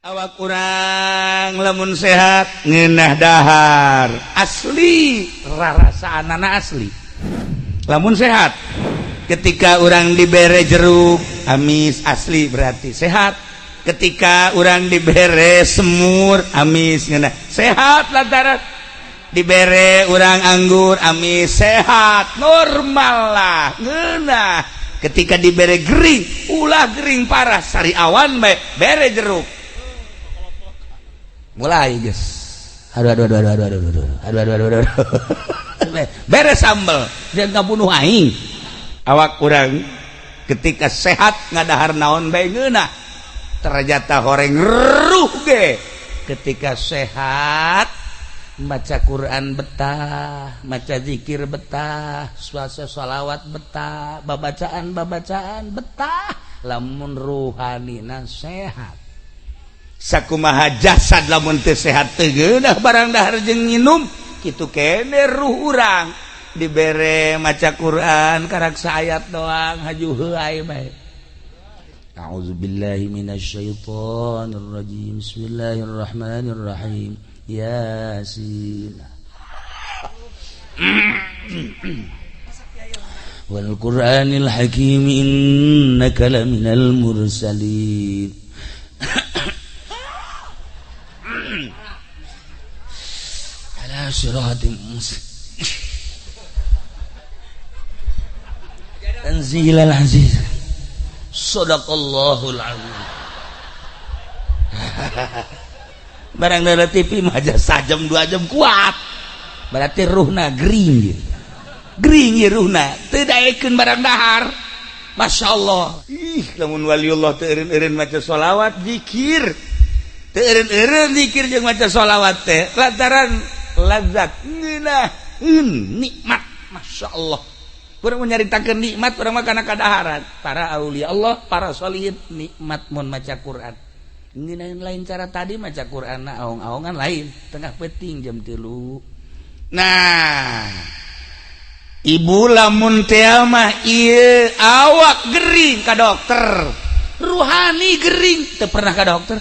Awak kurang lamun sehat ngeunah dahar asli rarasaanana asli lamun sehat ketika orang dibere jeruk amis asli berarti sehat ketika orang dibere semur amis ngeunah sehat lantaran dibere orang anggur amis sehat normal lah ngeunah ketika dibere gering ulah gering parah sari awan bae bere jeruk mulai guys aduh beres sambel dia ngabunuh aing awak kurang ketika sehat ngadahar naon bae ngeunah ternyata horeng ruh ge ketika sehat baca Quran betah maca zikir betah puasa sholawat betah babacaan betah lamun ruhanina sehat sakumaha jasad lamun teu sehat teu geunah barang dahar jeung nginum kitu kene ruh urang dibere maca Quran karaksa ayat doang haju heuai bae a'udzubillahi minasyaitonir rajim bismillahirrahmanirrahim yasin wal qur'anil hakim innaka laminal mursalin ala siratim mustaqim tanzilal aziz sadaqallahul azim barang dari TV mah aja sajam 2 jam kuat berarti ruhna gering ya ruhna teu daekeun barang dahar masyaallah lamun waliullah teu eureun-eureun maca sholawat zikir teu eureun-eureun zikir jeung maca sholawat teh lantaran lazat ngeunaheun nikmat masyaallah urang nyaritakeun nikmat urang mah kana kadaharan para aulia Allah para sholihin nikmat mun maca Quran ngeunaheun lain cara tadi maca Qur'anna aong-aongan lain tengah peuting jam 3 nah ibu lamun teh mah ieu awak gering ka dokter ruhani gering teu pernah ka dokter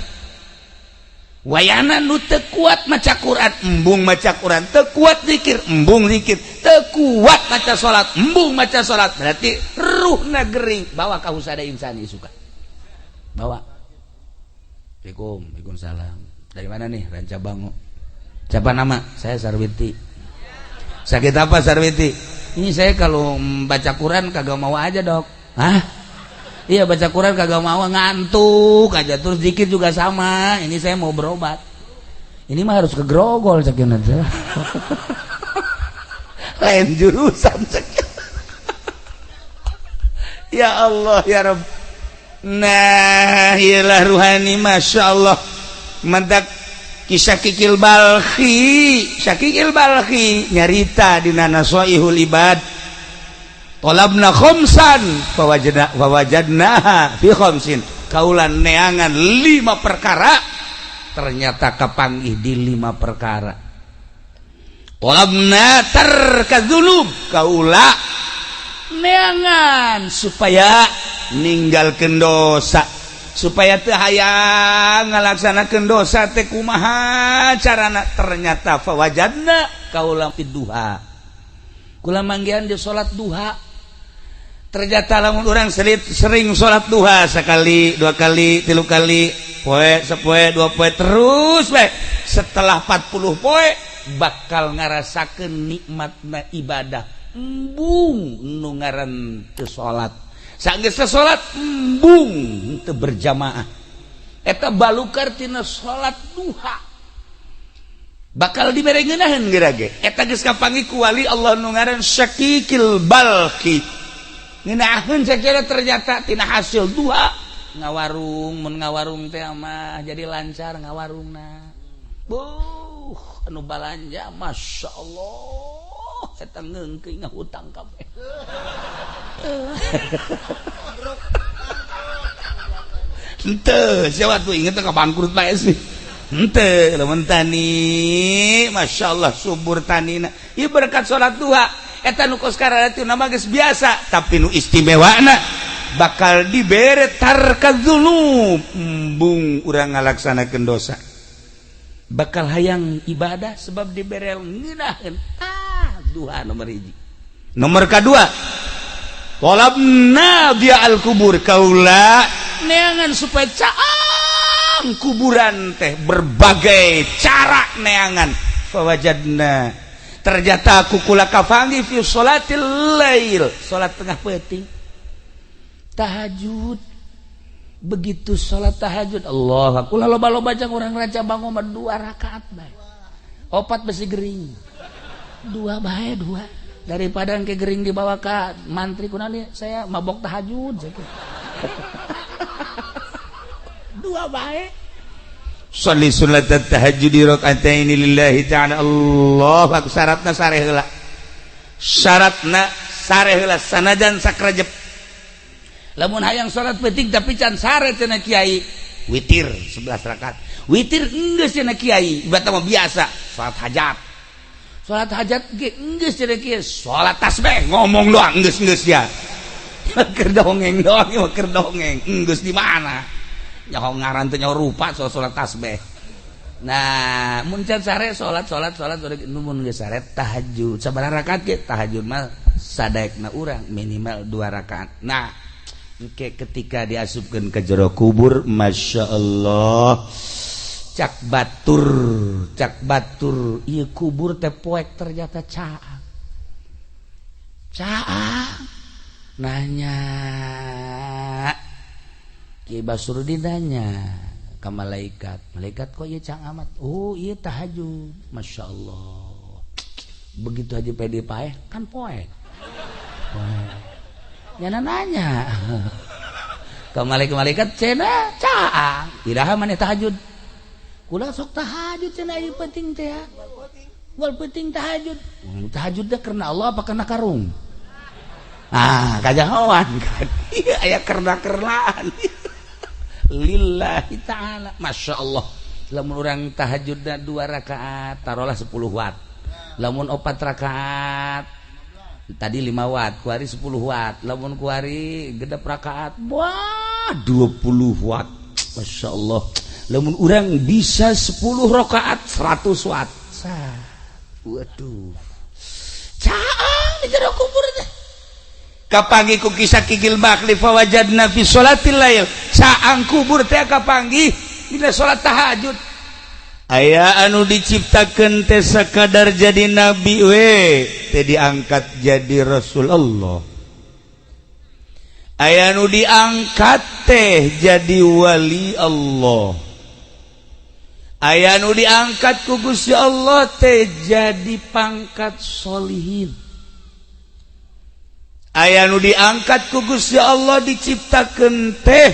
wayana nu teu kuat maca Quran embung maca Quran teu kuat zikir embung zikir teu kuat maca salat embung maca salat berarti ruhna gering bawa ka husada insani suka bawa Waalaikumsalam dari mana nih Ranca Bango siapa nama saya Sarwiti sakit apa Sarwiti ini saya kalau baca Quran kagak mau aja dok hah iya baca Quran kagak mau ngantuk aja terus zikir juga sama ini saya mau berobat ini mah harus ke Grogol sakian aja lain jurusan sakian ya Allah ya Rabb nah iyalah ruhani masya Allah mantak kisah Kikil Balkhi nyarita dina Naswaihul Ibad talabna khomsan fawajadnaha fi khomsin kaulan neangan 5 perkara ternyata kapanggih di 5 perkara talabna tarkadzulub kaula neangan supaya ninggalkeun dosa supaya teu hayang ngalaksanakeun dosa teh kumaha carana ternyata fawajadna kaula fid duha kula manggihan di salat duha ternyata lamun urang sering salat duha sekali 2 kali 3 kali poe sapoe 2 poe terus bae setelah 40 poe bakal ngarasakeun nikmatna ibadah embung nu ngaran teu salat sanggeus salat embung teu berjamaah eta balukar tina salat duha bakal dibere ngeunaheun geura ge eta geus kapanggih ku wali Allah nu ngaran Syakikil Balkhi ngeunaheun sakira ternyata tina hasil duha ngawarung mun ngawarung teh mah jadi lancar ngawarungna anu balanja masyaallah eta ngeungkeuy ngahutang kabeh henteu siapa tuh inget ka bangkrut bae sih henteu lamun tani masyaallah subur tanina ieu berkat salat duha eta nu kos karana teh nama geus biasa tapi nu istimewana bakal dibere tarkadzunub embung urang ngalaksanakeun dosa bakal hayang ibadah sebab dibere ngeunaheun duha nomor 1. Nomor kedua talabna dia al kubur kaula neangan supaya caang kuburan teh berbagai cara neangan fawajadna ternyata aku kula kafangi fi sholatil lail salat tengah peuting tahajud begitu salat tahajud Allah kula loba-loba jeung urang raja bangun 2 rakaat bae 4 besi gering 2 bae 2 daripada engke gering dibawa ka mantri kunaon saya mabok tahajud 2 bae sholli sunnat tahajud rakaatain lillahi ta'ala Allah syaratna sare heula sanajan sakrajep lamun hayang salat penting tapi can sare cenah kiai witir 11 rakaat witir geus cenah kiai ibaratna mah biasa salat hajat ge geus cenah kiai salat tasbih ngomong doang geus ya keur dongeng doang ieu keur dongeng geus di mana nyaho ngaran teh nyaho rupa salat tasbih nah mun can sare salat mun geus sare tahajud sabaraha rakaat ge tahajud mah sadaekna urang minimal 2 rakaat nah engke ketika diasupkeun ke jero kubur masyaallah cak batur ieu kubur teh poek ternyata caang nanya Kiai Basurudin nanya ka malaikat kok ieu caang amat oh ieu tahajud masyaallah begitu aja pede paeh kan poek nyana nanya ka malaikat cenah caang iraha maneh tahajud kula sok tahajud cenah ieu penting teh wal penting tahajud tahajudnya karena Allah apa karena karung kajahoan kan aya karena-karenaan lillahi ta'ala masyaallah lamun urang tahajudna 2 rakaat tarolah 10 watt lamun 4 rakaat tadi 5 watt kuari 10 watt lamun kuari gedep rakaat wah 20 watt masyaallah lamun urang bisa 10 rakaat 100 watt waduh caang di jero kubur teh kapanggih ku kisah kigil bakli fawajadna fi sholatil lail caang kubur teh kapanggih dina salat tahajud aya anu diciptakeun teh sakadar jadi nabi we teh diangkat jadi Rasulullah aya anu diangkat teh jadi wali Allah aya anu diangkat ku Gusti Allah teh jadi pangkat sholihin aya anu diangkat ku Gusti Allah diciptakeun teh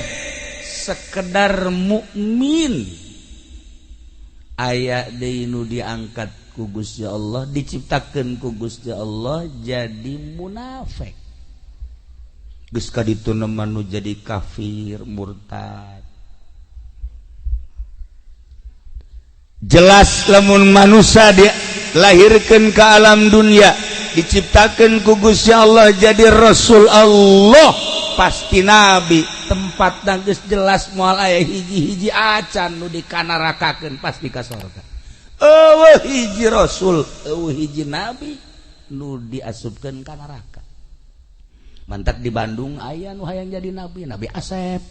sekedar mukmin aya deui nu diangkat ku Gusti Allah diciptakeun ku Gusti Allah jadi munafik geus ka ditu nu jadi kafir murtad jelas lamun manusia dilahirkeun ka alam dunia diciptakeun ku Gusti Allah jadi Rasul Allah pasti nabi tempatna geus jelas moal aya hiji-hiji acan nu dikanarakakeun pasti ka surga eueuh hiji rasul eueuh hiji nabi nu diasupkeun ka neraka mantak di Bandung aya nu hayang jadi nabi Asep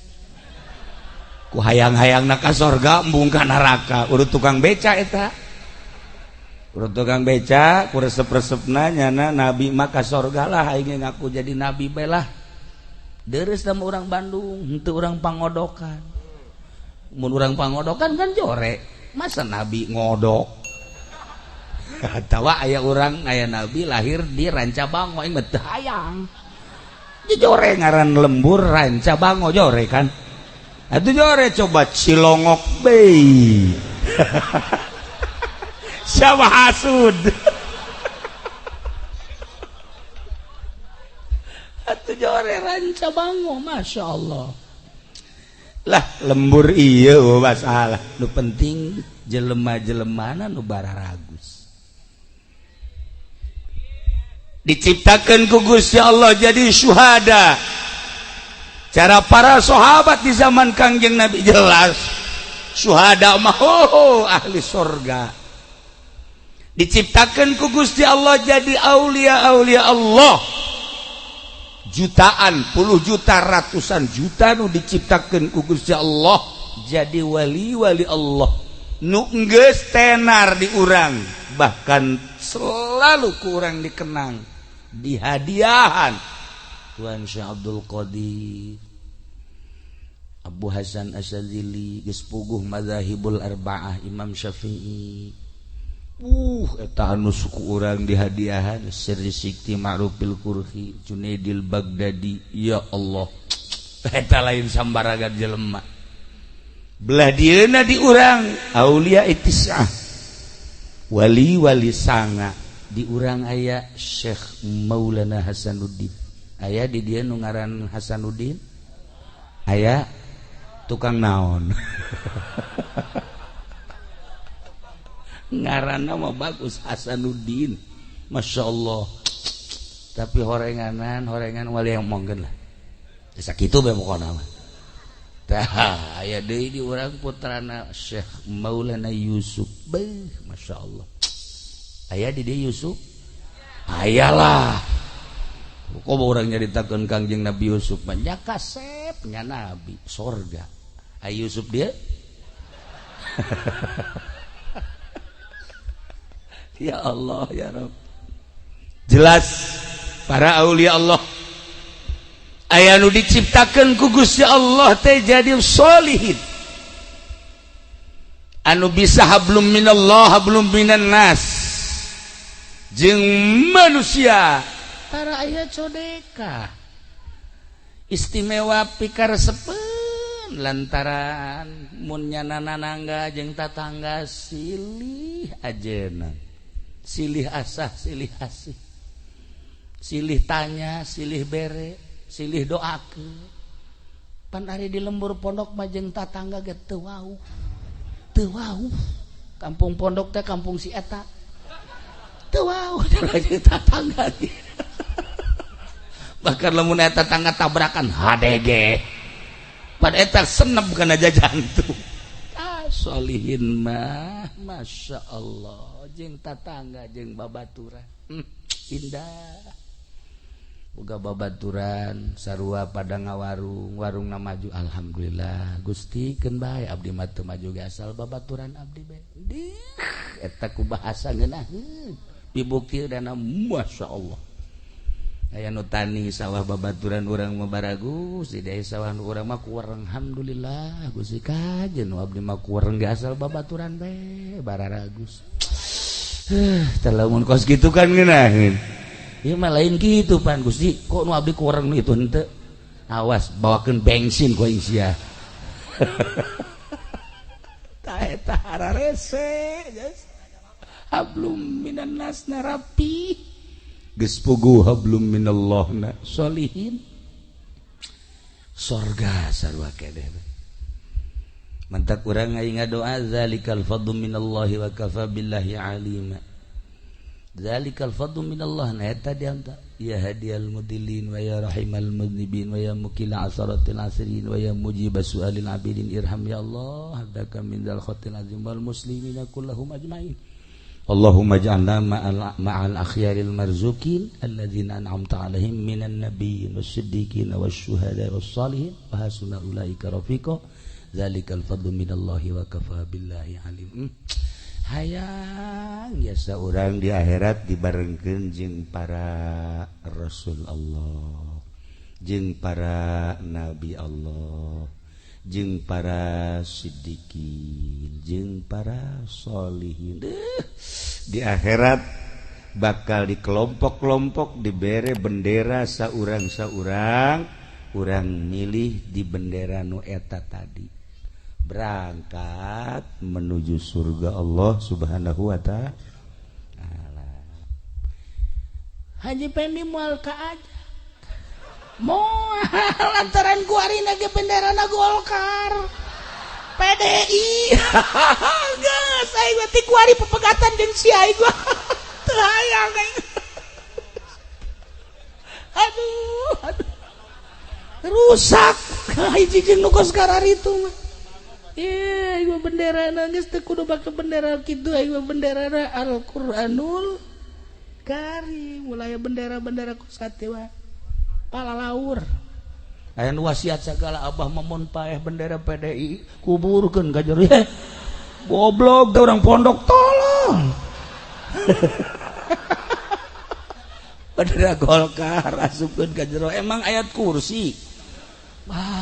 ku hayang-hayangna ka surga embung ka neraka urut tukang beca eta urut tukang beca ku resep-resepna nyana nabi mah ka surga lah aing ngaku jadi nabi bae lah deres sama orang Bandung henteu urang pangodokan mun urang pangodokan kan jore masa nabi ngodok atawa aya urang aya nabi lahir di Rancabango aing mah teu hayang jore ngaran lembur Rancabango jore kan atuh jore coba Cilongok Bay siapa hasud atuh jore Rancabango Masya Allah lah lembur iya masalah nu penting jelema-jelemana nu bararagus diciptakeun ku Gusti Allah jadi syuhada cara para sahabat di zaman Kangjeng Nabi jelas syuhada mah ahli surga diciptakan ku Gusti Allah jadi aulia-aulia Allah jutaan, puluh juta, ratusan juta nu diciptakan ku Gusti Allah jadi wali-wali Allah nu geus tenar di urang bahkan selalu ku urang dikenang di hadiahan Tuan Syekh Abdul Qadir Abu Hasan Asyadzili geus puguh madzhabul arba'ah Imam Syafi'i eta anu suku urang di hadiahan Sirri Sikti Ma'rufil Qurhi Junaidil Baghdadi ya Allah eta lain sambaragan jelema belah dieuna di urang aulia itis'ah wali-wali sanga di urang aya Syekh Maulana Hasanuddin aya di dieu nu ngaran Hasanuddin aya tukang naon ngaranna mah bagus Hasanuddin Masya Allah tapi horengan wali yang monggen lah sakitu bae pokona mah tah aya deui di urang putrana Syekh Maulana Yusuf beuh Masya Allah aya di dieu Yusuf ayalah kok urang nyaritakeun Kangjeng Nabi Yusuf mah nya kasep nya nabi sorga aya Yusuf dia ya Allah ya Rabb jelas para aulia Allah aya nu diciptakeun ku Gusti Allah teh jadi sholihin anu bisa hablum minallah hablum minan nas jeung manusia para aya codeka istimewa pikaresepeun lantaran mun nyanana nangga jeung tatangga silih ajeuna silih asah silih asih silih tanya silih bere silih doakeun pan ari di lembur pondok mah jeung tatangga ge teu wau kampung pondok teh kampung si eta teu wau jeung tatangga bahkan lamun eta tatangga tabrakan hadege pan eta senep kana jantung sholihin mah Masya Allah jeung tatangga jeung babaturan indah boga babaturan sarua pada ngawarung warungna maju alhamdulillah Gusti keun bae abdi mah teu maju ge asal babaturan abdi bae eta ku bahasa ngeunaheun pibuktieudanna Masya Allah aya nu tani sawah babaturan urang mah baragus di daerah sawah nu urang mah kuwereng alhamdulillah Gusti kajen abdi mah kuwereng ge asal babaturan bae bararagus tah lamun kos kitu kan ngeunaheun ieu mah lain kitu pan Gusti kok nu abdi kuwereng itu henteu awas bawakeun bensin ku aing sia tah eta hararese hablum minan nas narapi geus puguh hablum minallahna sholihin sorga sarua kedeh mantak urang aing ngadoa zalikal fadlu minallahi wa kafa billahi alima zalikal fadlu minallah na eta dianta ya hadiyal mudillin wa ya rahimal mudnibin wa ya mukila asaratil asirin wa ya mujibas sualil abidin irham ya Allah hadaka min dzal khatil azim wal muslimina kullahum ajmain Allahumma ja'alna ma'al akhyaril marzukin alladzina an'amta 'alaihim minan nabiyyin wasiddiqin wasyuhada wassalihin wa hasuna ulaika rafiqa zalikal fadlu minallahi wa kafa billahi alim hayang ya saurang di akhirat dibarengkeun jeung para rasul Allah jeung para nabi Allah jeung para siddiqin jeung para sholihin di akhirat bakal dikelompok-kelompok dibere bendera saurang-saurang urang milih di bendera nu eta tadi berangkat menuju surga Allah Subhanahu wa ta'ala. Haji Pendi moal ka aja moal lantaran ku arina ge benderana Golkar PDI geus aing mah ti ku ari pepegatan jeung si aing gua teu hayang aing aduh rusak hiji jeung nu kos karar itu mah ieu bendera geus teu kudu make bendera kitu ieu bendera Al-Qur'anul Karim mulai bendera-bendera kos hati wae palalaur aya nu wasiat sagala abah mamon paeh bendera PDI kuburkeun ka jero goblok teh urang pondok tolong bendera Golkar asupkeun ka jero emang ayat kursi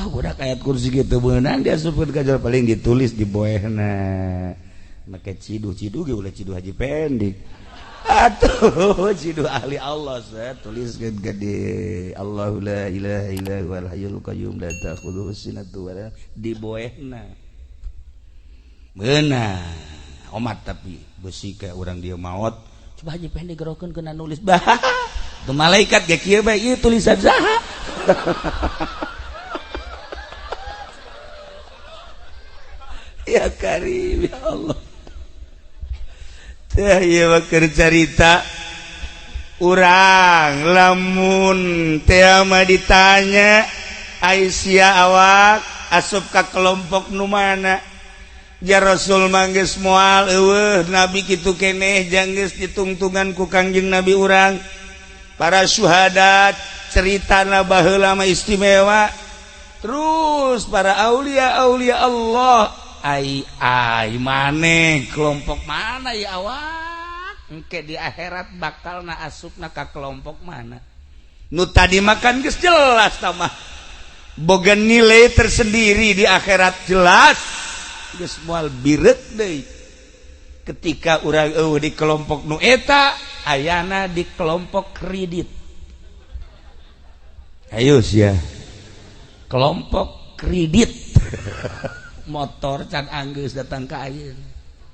budak ayat kursi gitu beunang diasupkeun ka jero paling ditulis di boehna make ciduh-ciduh ge ulah ciduh Haji Pendik atuh ciduh ahli Allah tuliskeun gede Allahu la ilaha illa huwal hayyul qayyum la ta'khudhuhu sinatun wa la di boehna beunang omat tapi besi kayak urang dia maot coba Haji Pendik gerokeun kena nulis bah tuh malaikat ge kieu bae ieu tulisan saha ya Karim ya Allah teh ieu mah keur carita urang lamun teh mah ditanya Aisyah awak asup ka kelompok nu mana ja Rasul mah geus moal eueuh nabi kitu keneh jang geus ditungtungan ku Kangjeng Nabi urang para syuhadat ceritana baheula mah istimewa terus para aulia-aulia Allah ai maneh kelompok mana ya awak engke di akhirat bakalna asupna ka kelompok mana nu tadi makan geus jelas tah mah boga nilai tersendiri di akhirat jelas geus moal bireuk deui ketika urang di kelompok nu eta ayana di kelompok kredit ayo sia kelompok kredit motor can anggeus datang ka ayeuna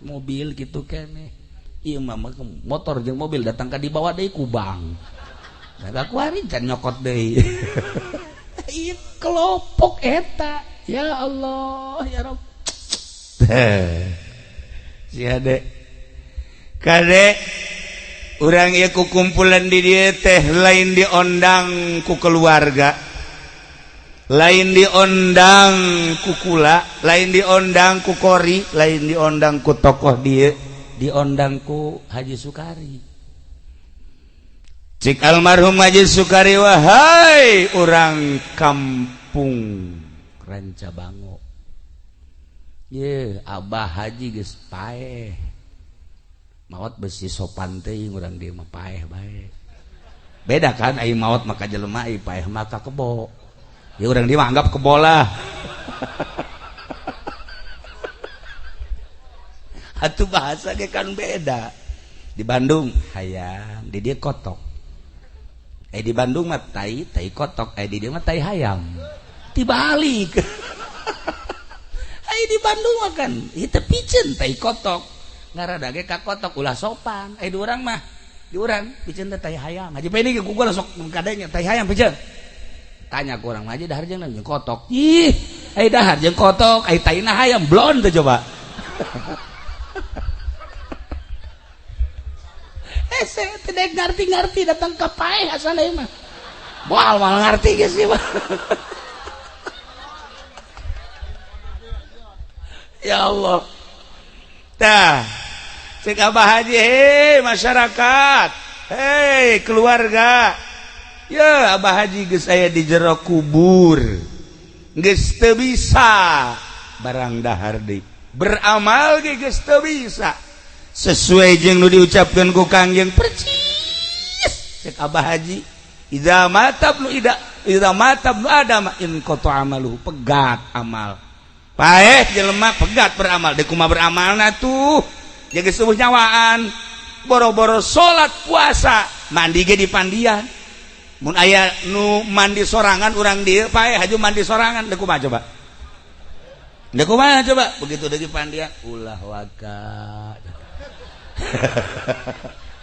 mobil gitu keneh ieu mah motor jeung mobil datang ka dibawa deui ku bank da kuari can nyokot deui ieu kelompok eta ya Allah ya Rabb sia dek kade urang ieu kukumpulan di dieu teh lain diondang ku keluarga lain diondang ku kula lain diondang ku kori lain diondang ku tokoh dia diondang ku Haji Sukari cik almarhum Haji Sukari wahai urang kampung Rancabango ye abah Haji geus paeh maot besi sopan teuing urang dieu mah paeh bae beda kan ai maot maka jelema ai paeh maka kebo ya orang dia anggap kebola atuh bahasa ge kan beda di Bandung hayam di dia kotok di Bandung mah tai kotok di dia mah tai hayam dibalik di Bandung mah kan itu piceun tai kotok ngarada ge ka kotok ulah sopan di urang mah di urang piceun teh tai hayam Haji Pendik ku gua sok kadenge tai hayam piceun tanya ku urang aja dahar jeung kotok ih dahar jeung kotok taina hayam blon teh coba saya tidak ngerti datang ke paeh asana mah moal mal ngerti geus ieu mah ya Allah tah cek Abah Haji masyarakat keluarga ya Abah Haji geus aya di jero kubur geus teu bisa barang dahar deui beramal ge geus teu bisa sesuai jeung nu diucapkeun ku Kangjeng percis cek Abah Haji idza matabnu adam in qata amalu pegat amal paeh jelema pegat beramal deuk kumaha beramalna tuh jeung geus eueuh nyawaan boro-boro salat puasa mandi ge di pandian mun aya nu mandi sorangan urang dieu paeh haju mandi sorangan deuk kumaha coba begitu deui pandian ulah waka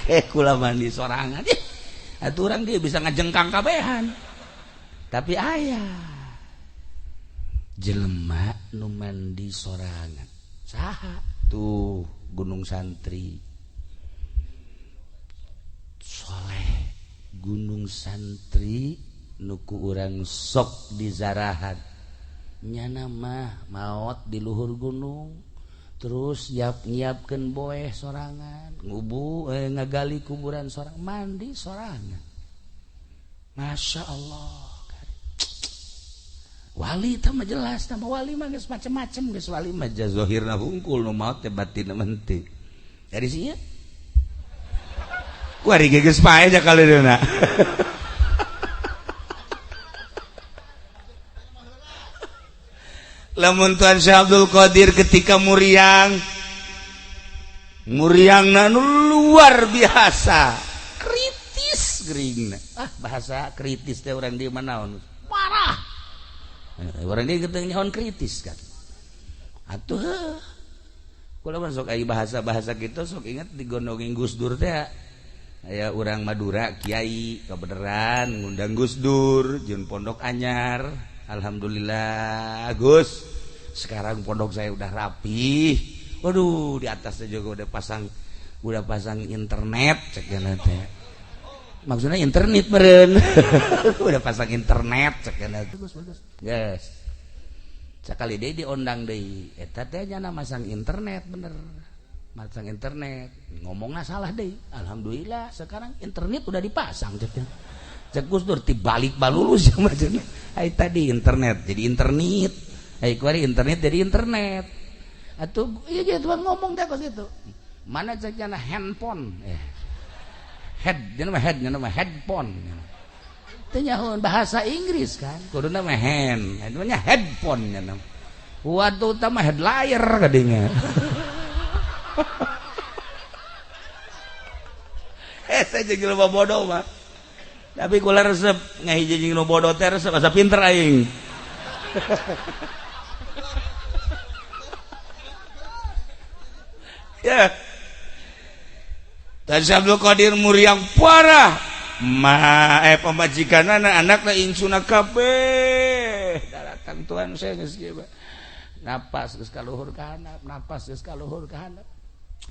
ke kula mandi sorangan atuh urang ge bisa ngajengkang kabehan tapi aya jelema nu mandi sorangan saha tuh Gunung Santri Soleh Gunung Santri nuku urang sok dizarahan nyana mah maot di luhur gunung terus nyiapkeun boeh sorangan ngagali kuburan sorang mandi sorangan. Masya Allah wali itu mah jelas nama wali mah geus macem-macem geus wali mah zahirna hungkul nu maot teh batinna menti dari sia ku ari geus pae aja kaleuna. Lamun Tuan Syekh Abdul Qadir ketika muriangna nu luar biasa kritis geuringna bahasa kritis teh urang di mana naon parah urang di geuting nyaon kritis kan atuh kula mah sok aya bahasa-bahasa kitu sok inget digondongin Gus Dur teh aya urang Madura kiai kabeneran ngundang Gus Dur jeung pondok anyar. Alhamdulillah Gus sekarang pondok saya udah rapi waduh di atasnya juga udah pasang internet ceknya teh maksudnya internet meren udah pasang internet ceknya bagus yes sekali deh diundang deh eta teh nya masang internet bener masang internet ngomongnya salah deh alhamdulillah sekarang internet udah dipasang ceknya cek Gus Dur tibalik balulus sama cenah. Ai tadi internet jadi internet. Ai kuari internet jadi internet. Atuh ieu ge tuan ngomong teh kos kitu. Mana cek cenah handphone. Head nya nama headphone. Teh nyahoon bahasa Inggris kan. Kuduna mah hand. Itu nya headphone nya nama. Waduh tah mah headlier gadinya. Saya jeung loba bodoh mah. Tapi kula resep ngahiji jeung nu bodoh teh resep asa pinter aing. Ya. Tan Abdul Qadir muriang parah. Pamajikanana anakna insuna kabeh. Daratan Tuhan saya geus kieu. Napas geus ka luhur ka handap, napas geus ka luhur ka handap.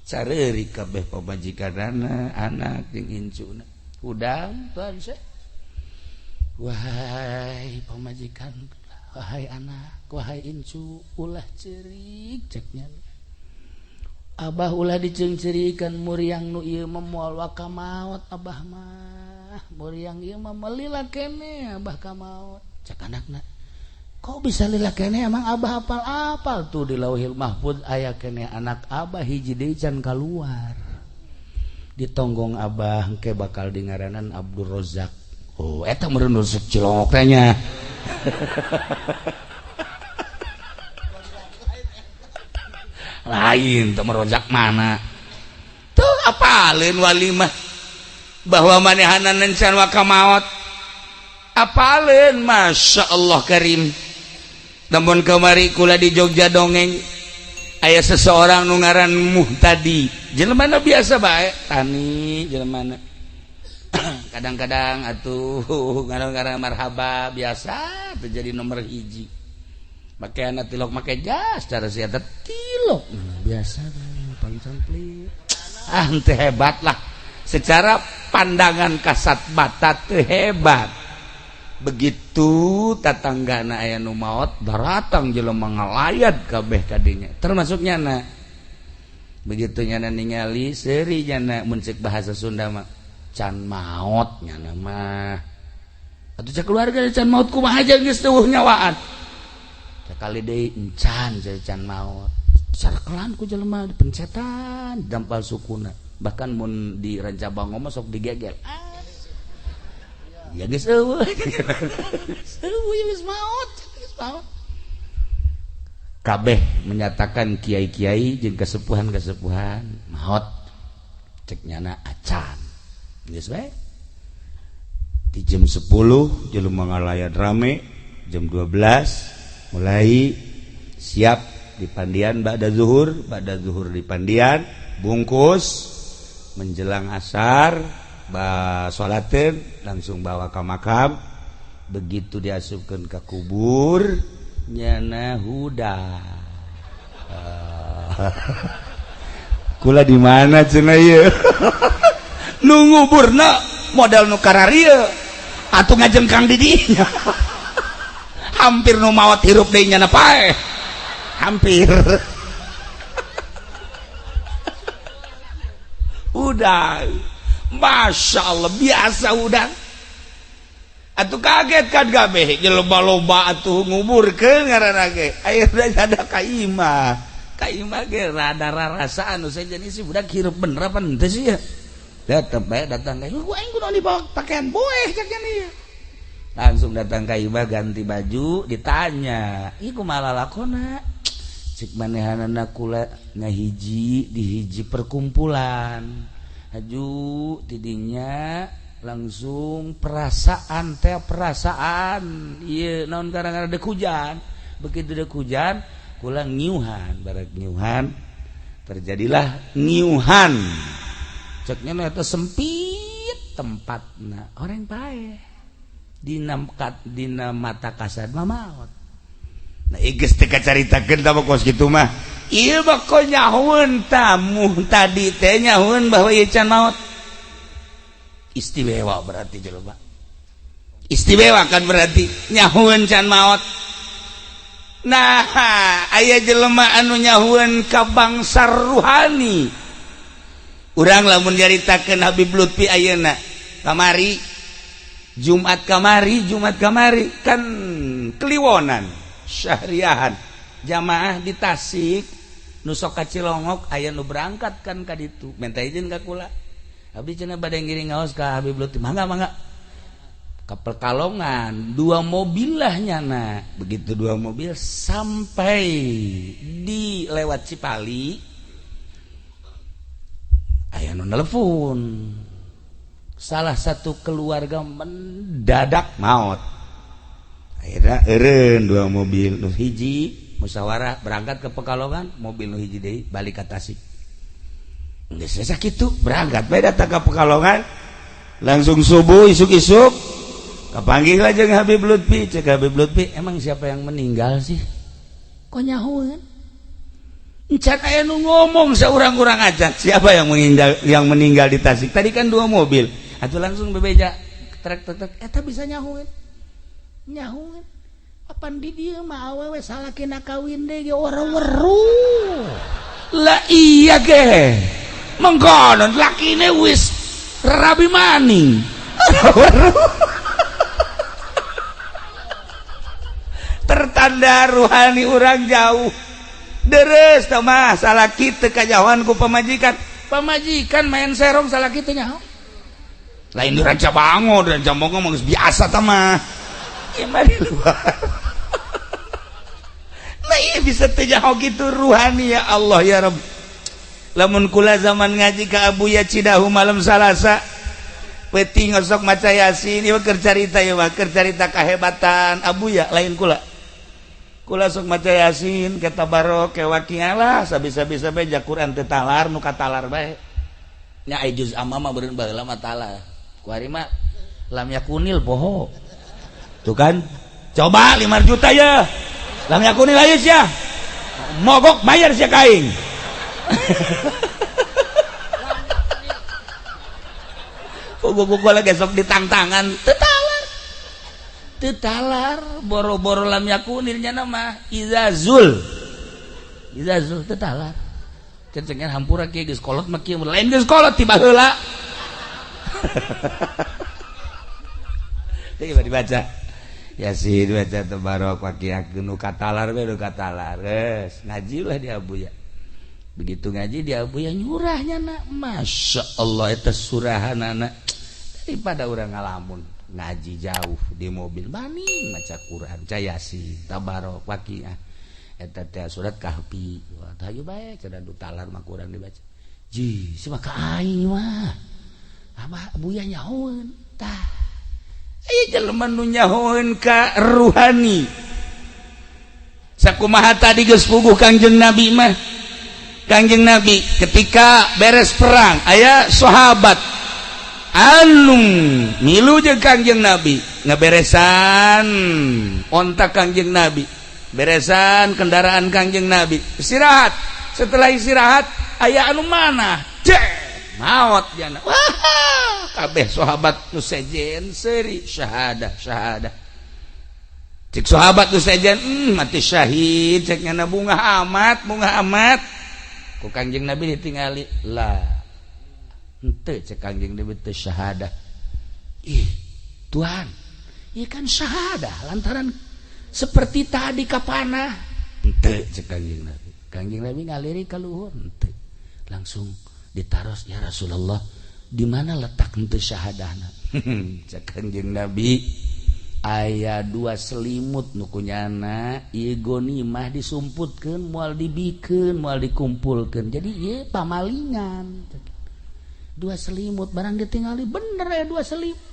Careuri kabeh pamajikanana anak jeung insuna. Udang Tuhan Syekh wahai pamajikan wahai anak wahai incu ulah ceurik ceknya abah ulah diceung-ceurikan muriang nu ieu moal ka maot abah mah muriang ieu mah melila keneh abah ka maot cek anakna kok bisa lila keneh emang abah apal-apal tuh di Lauhil Mahfuz aya keneh anak abah hiji deui can kaluar ditonggong abah engke bakal dingaranan Abdul Rozak. Oh eta meureun resep cilok teh nya. Lain teu Rozak mana. Tuh apaleun wali mah bahwa manehana nencan wa ka maot. Apaleun masyaallah karim. Namun kemari kula di Jogja dongeng aya seseorang nu ngaran Muhtadi. Jelemana biasa bae tani jelemana kadang-kadang atuh ngarang-ngarang marhaba biasa terjadi nomor hiji make anak tilok make jas cara sia tilok biasa paling camplit teu hebat lah secara pandangan kasat mata teu hebat begitu tatanggana aya nu maot daratang jelema ngalayat kabeh kadinya termasuk nyana begitu nyana ningali seuri nyana mun ceuk bahasa Sunda mah can maot nyana mah atuh cek keluarga can maot kumaha aja geus teueuh nyawaan sakali deui encan can maot sarkelan ku jelema dipencetan dampal sukuna bahkan mun di Rancabang mah sok digegel ya geus eueuh geus maot kabeh menyatakan kiai-kiai jeung kasepuhan-kasepuhan maot cek nyana acan geus bae di jam 10 jelema ngalayan rame jam 12 mulai siap di pandian ba'da zuhur di pandian bungkus menjelang asar sholatin langsung bawa ke makam begitu diasupkeun ke kubur nyana huda kula di mana cenah ieu nu nguburna modal nu kararieu atuh ngajengkang di dinya hampir nu maot hirup deui nya pae hampir udah Masya Allah biasa udah atuh kaget kan kabeh loba-loba atuh nguburkeun ngaranna ge ayeuna ada ka imah ge rada rarasaan nu sejenis si budak hirup bener apa henteu sih ya datang bae datang kayak gua aing kudu dibawa pakaian boeh cak dia langsung datang ka imah ganti baju ditanya ieu kumaha lalakona cik manehanana kula ngahiji di hiji perkumpulan haju tidinya langsung perasaan iya naon kadang-kadang dek hujan begitu dek hujan kula ngiuhan barak ngiuhan terjadilah ngiuhan ceknya eta sempit tempatna orang bae dina mata kasad mamaot nah geus teh kacaritakeun tah kos kitu mah ieu mah ko nyahoeun tamu tadi teh nyahoeun bahwa ieu can maot istimewa berarti jelema istimewa kan berarti nyahoeun can maot nah aya jelema anu nyahoeun ka bangsa ruhani urang lamun nyaritakeun Habib Lutfi ayeuna kamari Jumat kamari kan kliwonan syahriahan jamaah di Tasik nu sok ka Cilongok aya nu berangkat kan ka ditu minta izin ka kula abdi cenah bade ngiring ngaos ka Habib Lutfi mangga ka Pekalongan 2 mobil lah nyana begitu 2 mobil sampai di lewat Cipali aya nu nelpon salah satu keluarga mendadak maot akhirnya eureun 2 mobil nu hiji musyawarah berangkat ke Pekalongan mobil nu hiji deui balik ka Tasik geus sakitu berangkat bae datang ka Pekalongan langsung subuh isuk-isuk kapanggih lah jeung Habib Lutfi cek Habib Lutfi emang siapa yang meninggal sih kok nyahoeun encan aya nu ngomong saurang-urang acan siapa yang meninggal di Tasik tadi kan 2 mobil atuh langsung bebeja trek eta bisa nyahoeun apan di dieu mah awewe salakina kawin deui ge weru lah iya ge mengkonon lakine wis rabi maning tertanda ruhani urang jauh deres tah mah salaki teu kajauhan ku pamajikan main serong salaki teh nyaho lain di ranca bango dan jambongo mah geus biasa tah mah ieu di luar nah iya bisa teu nyaho kitu ruhani ya Allah ya Rabb lamun kula zaman ngaji ka Abuya Cidahu malam Salasa peuting ngosok maca Yasin ieu keur carita kahebatan Abuya lain kula sok maca Yasin ke tabarok ke waqiah lah sabisa-bisa bae ja Quran teu talar nu katalar bae nya aya juz amma mah beureun baheula mah talar ku ari mah lam yakunil poho tuh kan coba 5 juta ya lam yakunil aya sia mogok bayar sia kaing buku lagi sok ditangtangan tetalar boro-boro lam yakunilnya nama izazul tetalar cencengan hampura kieu geus kolot mah kieu lain geus kolot ti baheula coba dibaca Yasin baca tabarok waqiah nu katalar we katalar geus ngaji lah di Abuya begitu ngaji di Abuya nyurahnya nak Masya Allah eta surahanana daripada urang ngalamun ngaji jauh di mobil maning maca Quran maca Yasin tabarok waqiah eta teh surat Kahfi wah hayu bae cenah du talar mah Quran dibaca ji sia mah ka aing mah abah Abuya nyahoeun tah aya jelema nu nyahoeun ka ruhani sakumaha tadi geus puguh Kangjeng Nabi mah Kangjeng Nabi ketika beres perang aya sahabat anu milu jeung Kangjeng Nabi ngaberesan ontak Kangjeng Nabi beresan kendaraan Kangjeng Nabi istirahat setelah istirahat aya anu mana maot jana wah kabeh sahabat nu sejen seri syahadah cik sahabat nu sejen mati syahid cek nyana bunga amat ku Kangjeng Nabi ditingali lah henteu cek Kangjeng Nabi teu syahadah Tuhan ieu kan syahadah lantaran seperti tadi kapanah henteu cek Kangjeng Nabi ngaliri ka luhur henteu langsung ditaros ya Rasulullah di mana letak henteu syahadahna cek Kangjeng Nabi aya 2 selimut nu kunyana ieu gonimah disumputkeun moal dibikeun moal dikumpulkeun jadi ieu pamalingan 2 selimut barang ditingali bener ya 2 selimut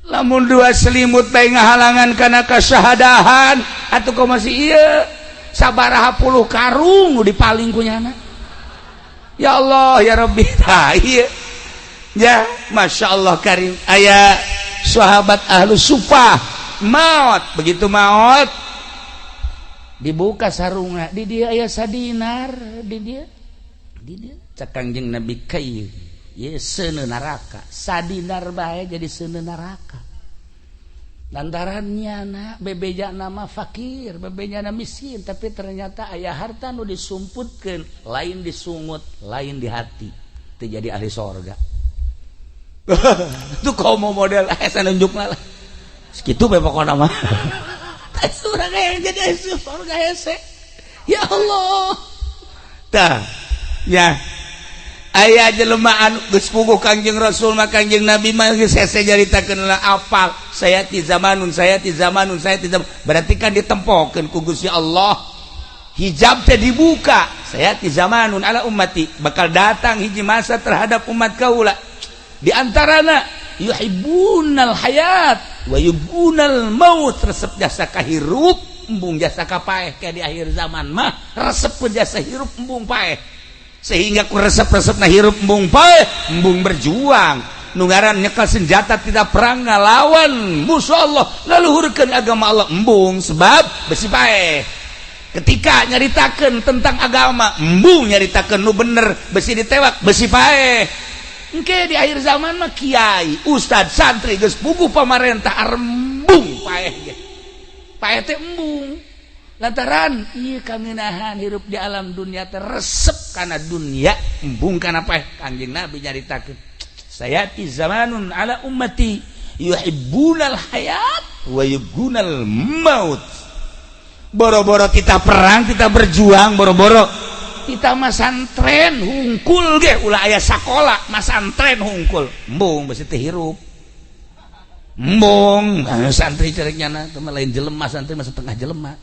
lamun 2 selimut bae ngahalangan kana kasyahadahan atuh kok masih ieu sabaraha puluh karung dipaling kunyana ya Allah ya Rabbi iya ya Masya Allah karim aya sahabat ahlu sufah maut begitu maut dibuka sarungna di dia aya sadinar di dia cak Kangjeng Nabi kai ye seuneu neraka sadinar bae jadi seuneu neraka lantarannya na bebeja nama fakir bebeja nama miskin tapi ternyata aya harta nu disumputkeun lain disungut lain di hati teu jadi ahli sorga itu komo model asa nunjukna lah segitu bae pokona mah surga yang jadi ahli sorga hese ya Allah tah ya aya jelema anu geus puguh Kangjeng Rasul mah Kangjeng Nabi mah geus hese nyaritakeun apal saya ti zamanun berarti kan ditempokeun ku Gusti Allah hijab teh dibuka saya ti zamanun ala ummati bakal datang hiji masa terhadap umat kaula di antarana yuhibbunal hayat wa yuhibbunal maut resep jasa kahirup embung jasa kapaeh ke di akhir zaman mah resep jasa hirup embung paeh sehingga ku resep-resep na hirup embung paeh embung berjuang nungaran nyekel senjata tidak perang ngalawan musuh Allah ngaluhurkeun agama Allah embung sebab besi paeh ketika nyaritakeun tentang agama embung nyaritakeun nu bener besi ditewak besi paeh engke di akhir zaman mah kiai ustad santri geus puguh pamarentah embung paeh ge paeh teh embung lantaran ieu kangeunahan hirup di alam dunia teh resep kana dunia embung kana paeh Kangjeng Nabi nyaritakeun sayati zamanun ala ummati yuhibbunal hayat wa yuhibbunal maut boro-boro kita perang kita berjuang boro-boro kita masantren hungkul ge ulah aya sakola masantren hungkul embung besi teh hirup embung santri cereknyana teh lain jelema santri mah setengah jelema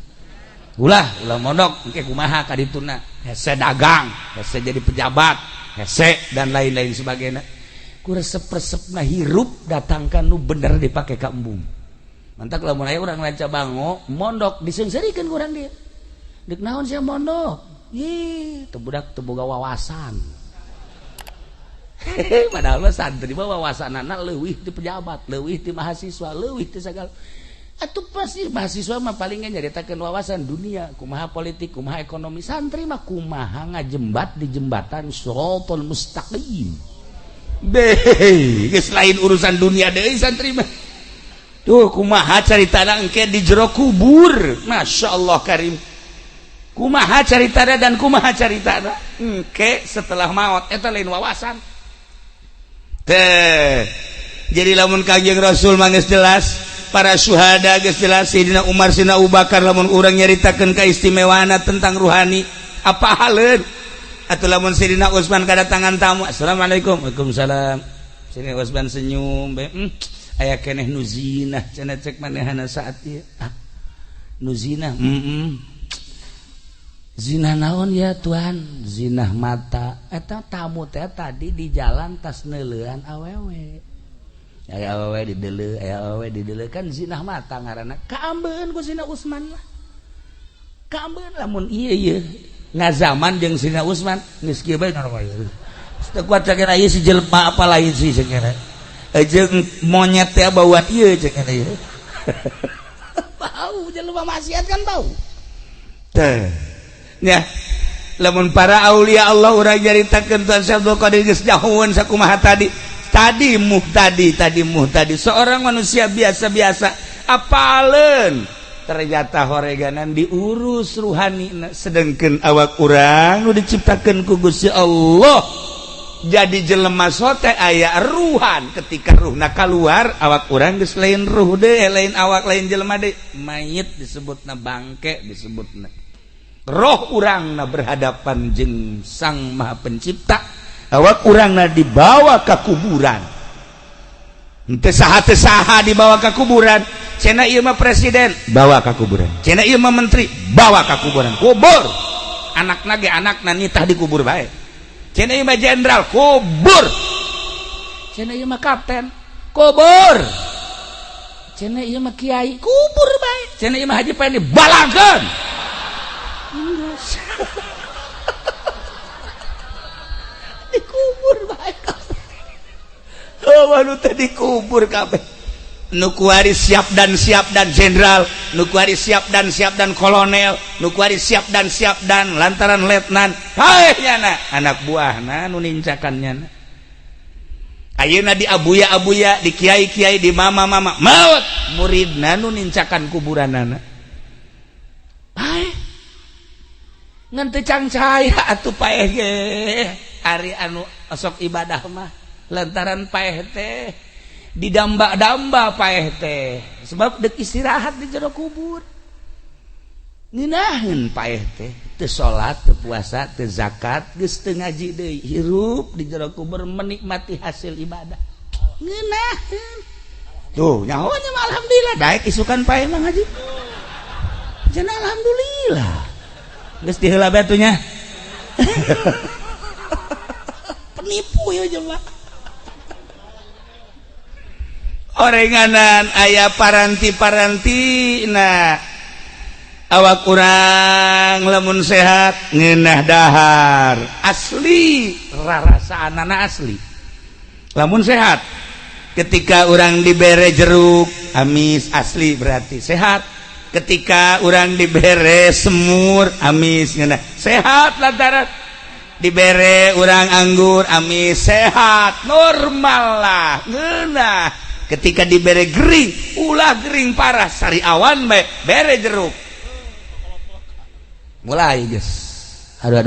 ulah mondok engke kumaha ka dituna hese dagang hese jadi pejabat hese dan lain-lain sebagainya ku resep-resepna hirup datangkan nu bener dipake ka embung mantak lamun aya urang lanca bango mondok diseungseurikeun ku urang dieu deuk naon sia mondok ih teu budak teu boga wawasan padahal mah santri mah wawasanana leuwih ti pejabat leuwih ti mahasiswa leuwih ti sagala atuh pasti mahasiswa mah paling nyaritakeun wawasan dunia kumaha politik kumaha ekonomi santri mah kumaha ngajembat di jembatan Shiratal Mustaqim deh geus lain urusan dunia deui santri mah tuh kumaha caritana engke di jero kubur Masya Allah karim kumaha caritana dan kumaha caritana engke setelah maut eta lain wawasan teh jadi lamun Kangjeng Rasul mah geus jelas para syuhada geus jelas Sayyidina Umar Sayyidina Abu Bakar lamun urang nyaritakeun kaistimewaana tentang ruhani apa haleun atuh lamun Sayyidina Utsman kadatangan tamu assalamualaikum waalaikumsalam Sayyidina Utsman senyum aya keneh nu zinah cenah cek manehana saat ieu nu zinah zinah naon ya Tuhan zinah mata eta tamu teh tadi di jalan tas neuleuan awewe aya awewe dideuleu kan zinah mata ngaranna kaambeun ku Sayyidina Utsman lah kaambeun lamun ieu ngazaman jeung Sayyidina Utsman geus kieu bae normal teu kuat sakeuna ieu si jelema apa lain sih sakeuna jeung monyet teh bauan ieu sakeuna ieu bau jelema maksiat kan bau teh nya lamun para aulia Allah urang nyaritakeun Tuhan Syekh Abdul Qadir geus jauheun sakumaha tadi tadi seorang manusia biasa-biasa apalen ternyata horeganan diurus ruhani sedangkan awak urang nu diciptakan ku Gusti Allah jadi jelema sote aya ruhan ketika ruhna keluar awak urang geus lain ruh deui lain awak lain jelema deui mayit disebutna bangke disebutna roh urangna berhadapan jeung Sang Maha Pencipta awak urangna dibawa ke kuburan teu saha dibawa ke kuburan cenah ieu mah presiden bawa ke kuburan cenah ieu mah menteri bawa ke kuburan kubur anakna ge anakna nitah di kubur bae cenah ieu mah jenderal kubur cenah ieu mah kapten kubur cenah ieu mah kiai kubur bae cenah ieu mah haji pengen dibalangkeun dikubur bae oh nu teh dikubur kabeh nu kuari siap dan jenderal nu kuari siap dan kolonel nu kuari siap dan lantaran letnan hae nyana anak buahna nu nincakannya ayeuna di abuya di kiai di mama maut muridna nu nincakan kuburanana hae ngan teu can cahaya atuh paeh ge ari anu sok ibadah mah lantaran paeh teh didamba-damba paeh teh sebab deuk istirahat di jero kubur ngeunaheun paeh teh teu salat teu puasa teu zakat geus teu ngaji deui hirup di jero kubur menikmati hasil ibadah ngeunaheun tuh nyaho nya alhamdulillah daek isukan paeh mah ngaji cenah alhamdulillah geus diheula batunya penipu ya jemaah orenganan aya paranti nah awak urang lamun sehat ngeunah dahar asli rarasaanana asli lamun sehat ketika urang dibere jeruk amis asli berarti sehat ketika urang dibere semur amis ngeunah sehat lantaran dibere urang anggur amis sehat normal lah ngeunah ketika dibere gering ulah gering parah sari awan bere jeruk mulai guys aduh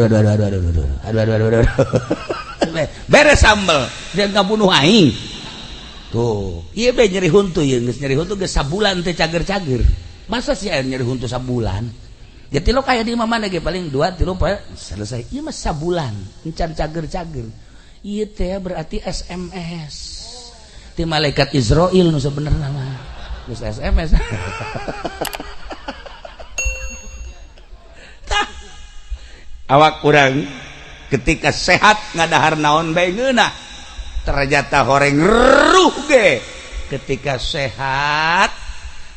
bere sambel jangan kabunuh aing tuh iya be nyeri huntu ya nyeri huntu geus sabulan teh cager-cager masa sih air nyeri huntu sabulan jadi lo kayak di mana ge paling 2-3 selesai iya mah sabulan encan cager-cager iya teh berarti SMS ti malaikat Israel nu sebenarnya mah geus SMS tah awak urang ketika sehat ngadahar naon bae ngeunah ternyata horeng ruh ge ketika sehat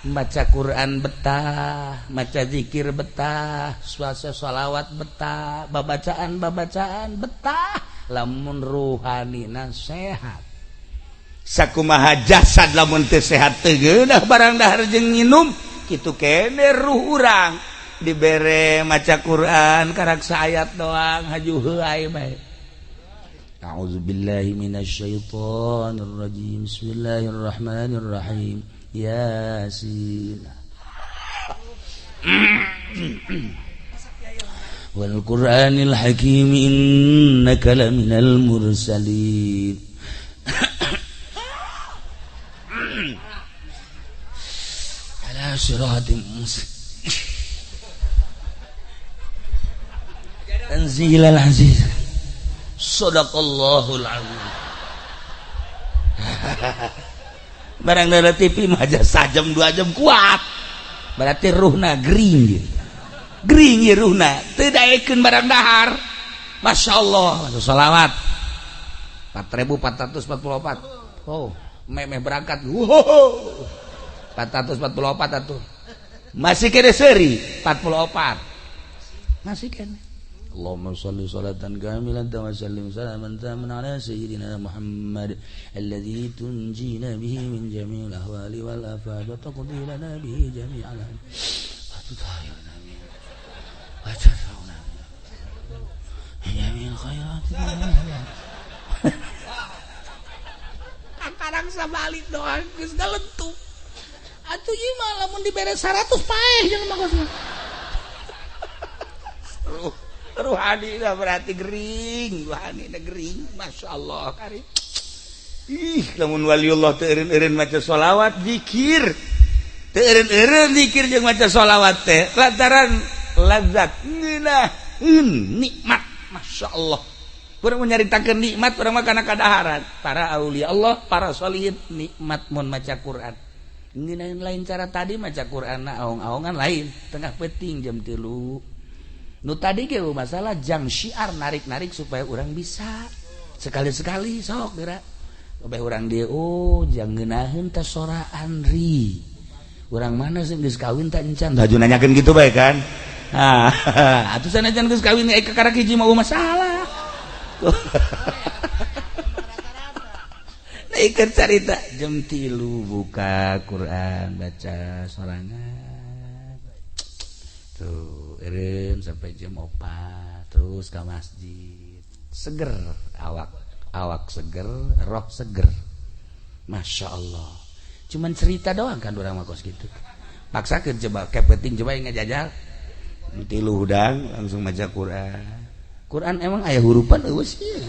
baca Quran betah maca zikir betah puasa sholawat betah babacaan betah lamun ruhanina sehat sakumaha jasad lamun teu sehat teu geunah barang dahar jeung nginum kitu kene ruh urang dibere maca Quran karaksa ayat doang haju heuai bae a'udzubillahi minasyaitonir rajim bismillahirrahmanirrahim yasin wal qur'anil hakim innaka laminal mursalin ala siratim mustaqim tanzilal aziz sadaqallahul azim barang dari TV mah aja sajam 2 jam kuat berarti ruhna gering ya ruhna teu daekeun barang dahar masyaallah sholawat 4444 oh memeh berangkat 444 atuh masih kene seuri 44 masih kene Allahumma shalli salatan kamilatan wa sallim salaman taman ala sayyidina Muhammad alladhi tunjina bihi min jami'il ahwali wal afat wa taqdi lana bihi jami'al wa tutahhirna min wa tarfa'una min jami'il khairat sabalik doang geus galentuk. Atuh ieu mah lamun dibere 100 paeh jelema kosna. Ruhani dah berarti gering, ruhani dah gering, masya Allah kari. Lamun waliullah teu eureun-eureun maca sholawat zikir, teu eureun-eureun zikir jeung maca sholawat teh lantaran lazat ngeunaheun nikmat, masya Allah. Urang nyaritakeun nikmat urang mah kana kadaharan. Para aulia Allah, para sholihin nikmat mun maca Quran. Ngeunaheun lain cara tadi maca Quran na aong-aongan lain, tengah peuting jam 3. Nu tadi ge masalah jang syiar narik-narik supaya orang bisa sekali-sekali sok geura. Supaya orang dia jang ngeunaheun teh soraan ri. Urang mana sih geus kawin teh encan. Haju nanyakeun kitu bae kan. Atuh sanajan geus kawin aya kakarak hiji mah masalah. Nah ikut cerita jam 3 buka Quran baca sorangan. Tuh sampai jam 4 terus ke masjid seger awak seger roh seger, masya Allah. Cuman cerita doang kan orang makos gitu, paksakan coba kepeting coba yang ngejajal 3 hudang langsung baca Quran emang ayah hurupan sih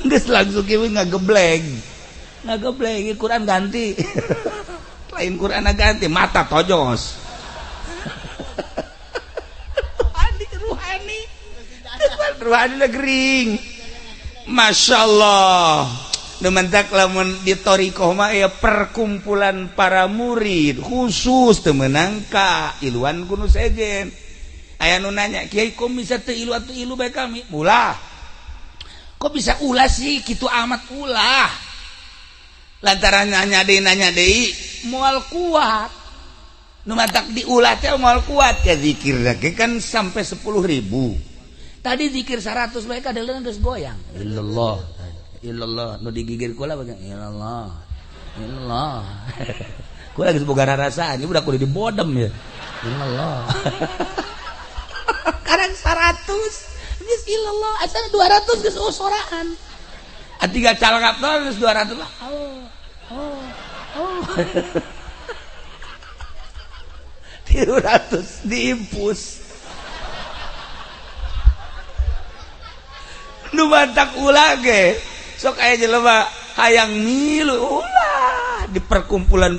geus langsung kieu ngagebleng Quran ganti lain Quran ganti mata tojos. ruhani gering, masya Allah. Dementak lamun di torikoh mah ya perkumpulan para murid khusus temenang ka iluan kuno sejen. Aya nu nanya, kiai kok bisa teu ilu bae kami? Ulah. Kok bisa ulah sih kitu amat ulah? Lantaran nanya deui moal kuat. Nu matak diulah teh moal kuat ya zikir lagi kan sampai 10.000. Tadi zikir 100 bae kadeuleun geus goyang. Illallah nu digigir kula bae illallah. Kula geus boga rarasaan, budak kudu dibodem ya. Illallah. Karang 100 geus illallah, asal 200 geus soraan. Atiga calangap tol geus 200 lah. Oh. 300 diimpus. Nu bantak ulah ge sok aya jelema hayang milu ulah di perkumpulan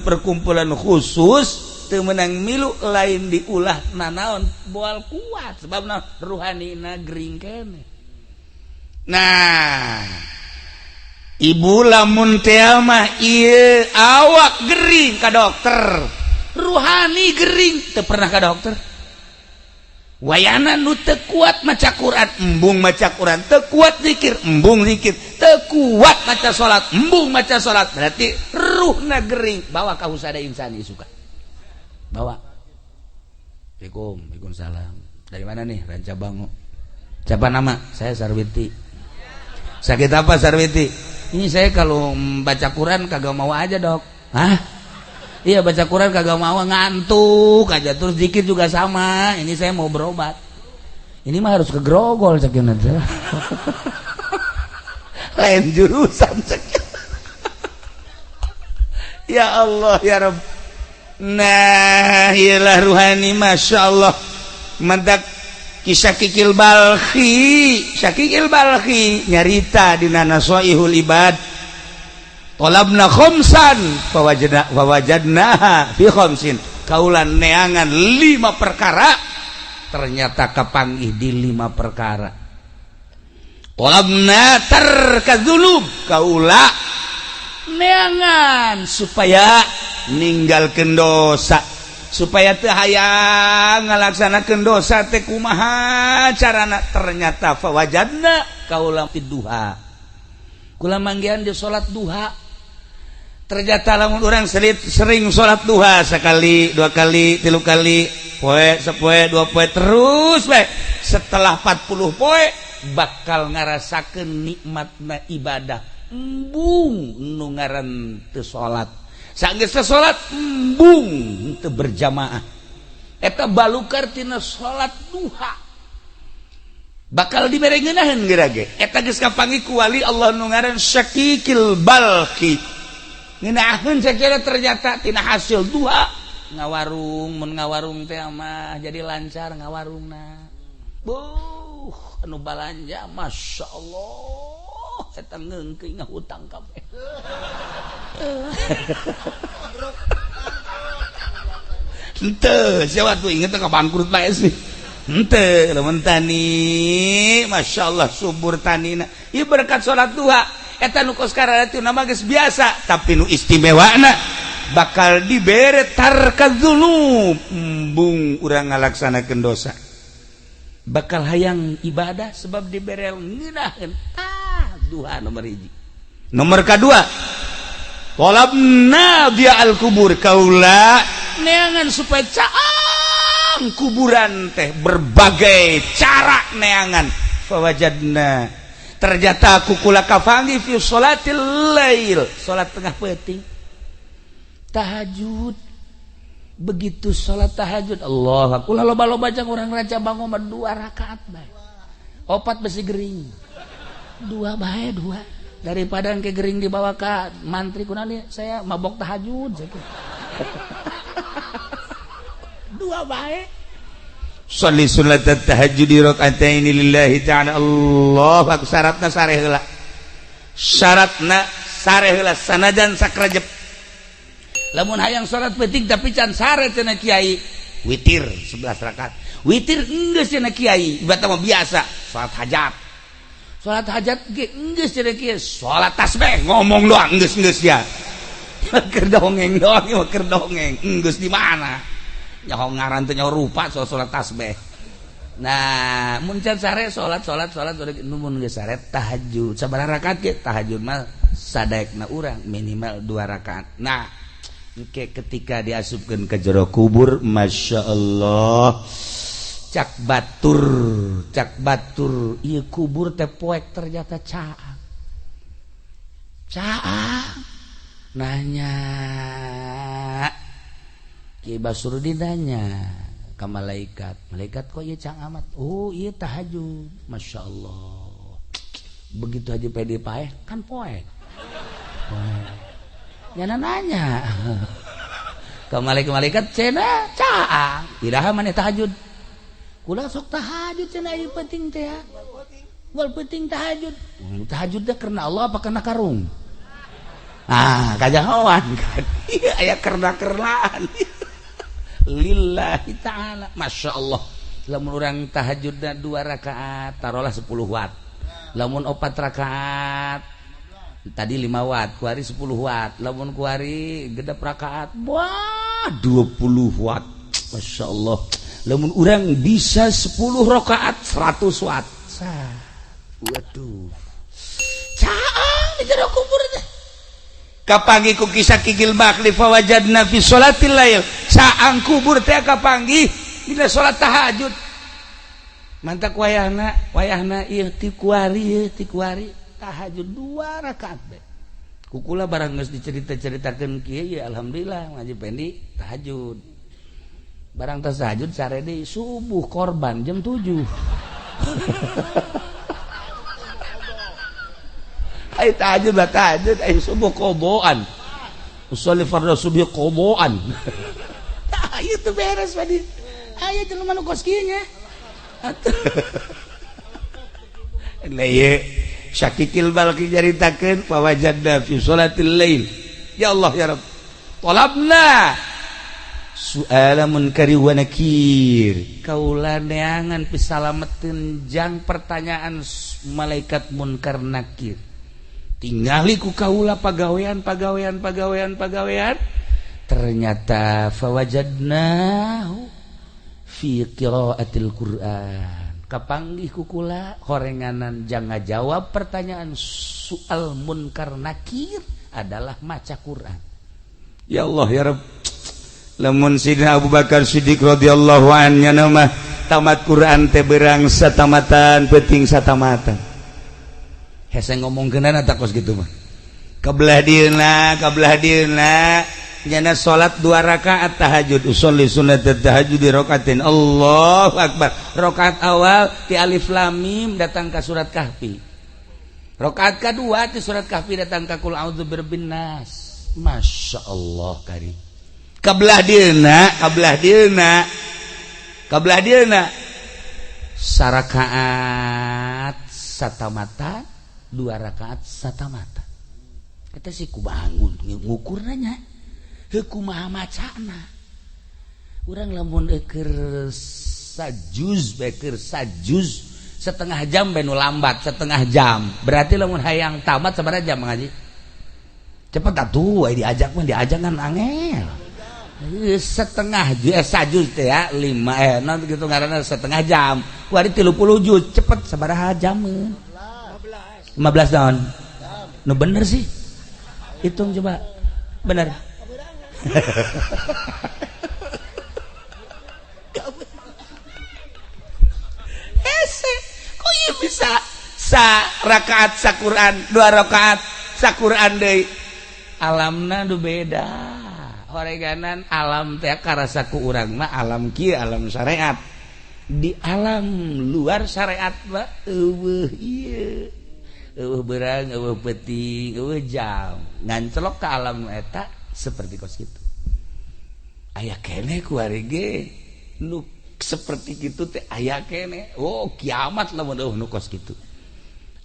khusus teu meunang milu lain diulah nanaon boal kuat sebabna ruhanina gering keneh. Nah, ibu lamun teh mah ieu awak gering ka dokter, ruhani gering teu pernah ka dokter. Wayana nu teu kuat maca Quran, embung maca Quran, teu kuat zikir, embung zikir, teu kuat maca salat, embung maca salat. Berarti ruhna gering. Bawa ka husada insani suka. Bawa. Waalaikumsalam. Dari mana nih? Ranca Bango. Siapa nama? Saya Sarwiti. Sakit apa Sarwiti? Ini saya kalau baca Quran kagak mau aja, Dok. Hah? Iya baca Quran kagak mau, ngantuk aja, terus zikir juga sama. Ini saya mau berobat. Ini mah harus ke Grogol cekin aja. Lain jurusan cekin. Ya Allah ya Rabb. Nah, iyalah ruhani masya Allah. Mendak kisah Kikil Balkhi. Syakikil Balkhi nyarita di Nasoihul Ibad. Talabna khomsan fawajadnaha fi khomsin. Kaulan neangan 5 perkara, ternyata kapanggih di 5 perkara. Talabna tarkadzunub, kaula neangan supaya ninggalkeun dosa, supaya teu hayang ngalaksanakeun dosa teh kumaha carana, ternyata fawajadna kaula fid-duha. Kula manggihan di salat duha. Ternyata lamun orang sering sholat duha sekali, 2 kali, 3 kali, poe, sepoe, 2 poe terus bae. Setelah 40 poe bakal ngarasakeun nikmatna ibadah. Embung nu ngaran teu salat. Sageus teu salat embung teu berjamaah. Eta balukar tina salat duha. bakal dibere ngeunaheun geurage eta geus kapanggih ku wali Allah nu ngaran Syakikil Balki ngeunaheun sakira ternyata tina hasil duha ngawarung mun ngawarung teh mah jadi lancar ngawarungna anu balanja masyaallah eta ngeungkeuy ngahutang kabeh henteu siapa tuh inget ka bangkrut bae sih henteu lamun tani masyaallah subur tanina ieu berkat salat duha eta nu kos kararatuna mah geus biasa tapi nu istimewana bakal dibere tarkadzunub embung urang ngalaksanakeun dosa bakal hayang ibadah sebab dibere ngeunaheun duha nomor 1 nomor kedua talabna dia al-kubur kaula neangan supaya caang kuburan teh berbagai cara neangan fawajadna ternyata aku kula kafangi fi sholatil lail salat tengah peuting tahajud begitu salat tahajud Allah kula loba-loba jeung urang raja bangun 2 rakaat bae 4 besi gering 2 bae 2 daripada ke gering dibawa ke mantri kunani saya mabok tahajud 2 bae sholli salat tahajud rakaatain lillahi ta'ala Allah syaratna sareh heula sanajan sakrajep lamun hayang salat penting tapi can sare cenah kiai witir 11 rakaat witir geus cenah kiai ibadah mah biasa salat hajat ge geus cenah kiai salat tasbih ngomong doang geus ya keur dongeng doang keur dongeng geus di mana nyaho ngaran teh nyaho rupa salat tasbih nah mun can sare salat mun geus sare tahajud sabaraha rakaat ge tahajud mah sadaekna urang minimal 2 rakaat nah ketika diasupkeun ke jero kubur masyaallah cak batur ieu kubur teh poek ternyata caang nanya Ki Basurudin nanya ka malaikat kok ieu caang amat oh ieu tahajud masyaallah begitu aja pede paeh kan poek nyana nanya ke malaikat cenah caang iraha maneh tahajud kula sok tahajud cenah ieu penting teh ya wal penting tahajud teh karena Allah apa karena karung kajahoan kan aya karena-karenaan lillahi ta'ala masyaallah lamun urang tahajudna 2 rakaat tarolah 10 watt lamun 4 rakaat tadi 5 watt kuari 10 watt lamun kuari gedep rakaat wah 20 watt masyaallah lamun urang bisa 10 rakaat 100 watt waduh caang di jero kubur teh kapanggih ku kisah Kikil Bakli fawajadna fi sholatil lail caang kubur teh kapanggih dina salat tahajud mantak wayahna ieu ti kuari tahajud 2 rakaat be kukula barang geus dicerita-ceritakeun kieu ya alhamdulillah ngaji pendi tahajud barang tas tahajud sare deui subuh korban jam 7 ai tahajud ai subuh qoboan usolli fardhu subuh qoboan ieu teh beres padi aya jelema nu kos kieu nya nah ieu Syakikil Balki jaritakeun fawajadna fi sholatil lail ya Allah ya Rabb talabna su'ala munkari wa nakir kaula neangan pisalametkeun jang pertanyaan malaikat munkar nakir tingali ku kaula pagawean ternyata fawajadnahu fi qiraatil Qur'an kapanggih kukula horenganan jang ngajawab pertanyaan soal munkar nakir adalah maca Quran ya Allah ya Rabb lamun Sidina Abu Bakar Siddiq radhiyallahu anhu nama tamat Quran teh berang satamatan penting satamatan hese ngomongkeunana tak kos kitu mah kabelah dieuna nyana salat 2 rakaat tahajud usolli sunat tahajud di rakaatin Allahu akbar. Rakaat awal ti alif lam mim datang ka surat kahfi. Rakaat kedua ti surat kahfi datang ka qul a'udzu birabbin nas. Masyaallah karim. Kabelah dieuna sarakaat satamata 2 rakaat satamata. Kata si kubangun ngukur nanya kumaha macana urang lamun keur sajuz setengah jam benu lambat setengah jam berarti lamun hayang tamat sabaraha jam ngaji cepet atuh diajak kan angel setengah sajuz teh ya 5 non gitu ngaranna setengah jam kuari 30 juz cepet sabaraha jam 15 tahun nu bener sih hitung coba bener hese kok ieu bisa rakaat saquran 2 rakaat saquran deui alamna nu beda horeganan alam teh karasa ku urang mah alam kieu alam syariat di alam luar syariat mah eueuh ieu eueuh beurang eueuh peuting eueuh jam ngan celok ka alam eta seperti kos gitu aya kene kuari ge nu seperti gitu teh aya kene oh kiamat lamun nu kos gitu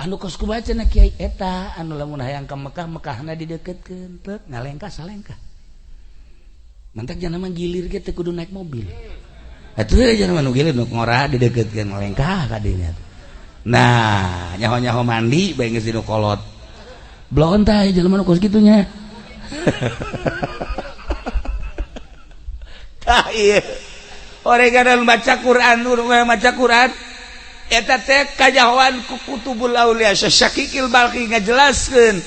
anu kos kubacana kiai eta anu lamun hayang ka Mekah Mekahna dideketkeun teu ngalengkah salengkah mantak jangan mah gilir ge teh kudu naik mobil atuh jangan mah gilir nu ngora dideketkeun ngalengkah ka dinya nah nyaho-nyaho mandi bae geus dinu kolot blon teh jelema nu kos kitunya tah ieu oreganan maca Quran urang maca Quran eta teh kajahoan ku kutubul aulia Syakikil Balqi ngajelaskeun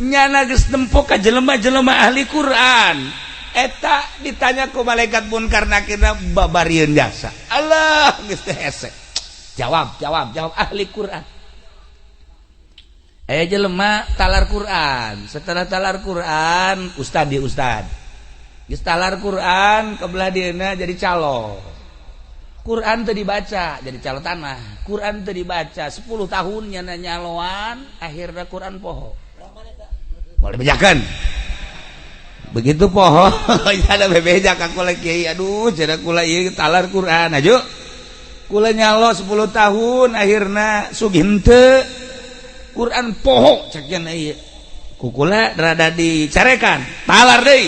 nyana geus nempo ka jelema-jelema ahli Quran eta ditanya ku malaikat munkar nakirna babarieun jasa Allah geus teh hese jawab ahli Quran aya jelema talar Quran setelah talar Quran ustad geus talar Quran kebelah dieuna jadi calo Quran teu dibaca jadi calo tanah Quran teu dibaca 10 tahun nyana nyaloan akhirna Quran poho boleh bejakeun begitu poho ada bebeja ka kula kiai aduh cenah kula ieu talar Quran aju kula nyalo 10 tahun akhirna sugih henteu Quran poho cek cenah ieu ku kula rada dicarekan talar deui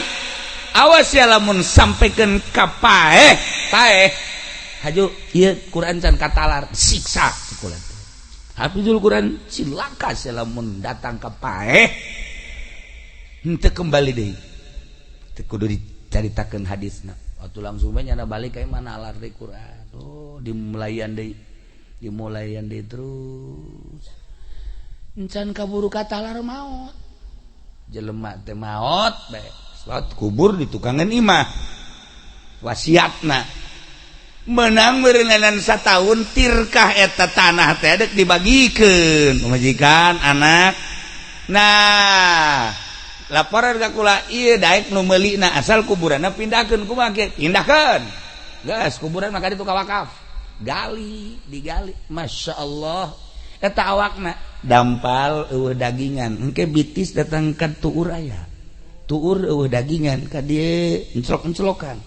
awas ya lamun sampaikan ka paeh haju ieu Quran can katalar siksa sekolah Hafizul Quran cilaka ya lamun datang ka paeh henteu kembali deui teu kudu dicaritakeun hadisna waktu langsung bae nyana balik ka mana alar deui Quran oh dimulayan deui terus encan kaburu katalar maot jelema teh maot bae salat kubur di tukangan imah wasiatna menang merenganan satahun tirkah eta tanah teh dek dibagikeun majikan anak nah laporan ka kula ieu daek nu meulina asal kuburanna pindahkeun kumaha ge pindahkeun geus kuburan maka ditu ka wakaf digali masyaallah eta awakna dampal eueuh dagingan engke bitis datang ka tuur aya tuur eueuh dagingan ka dieu encelok-encelokan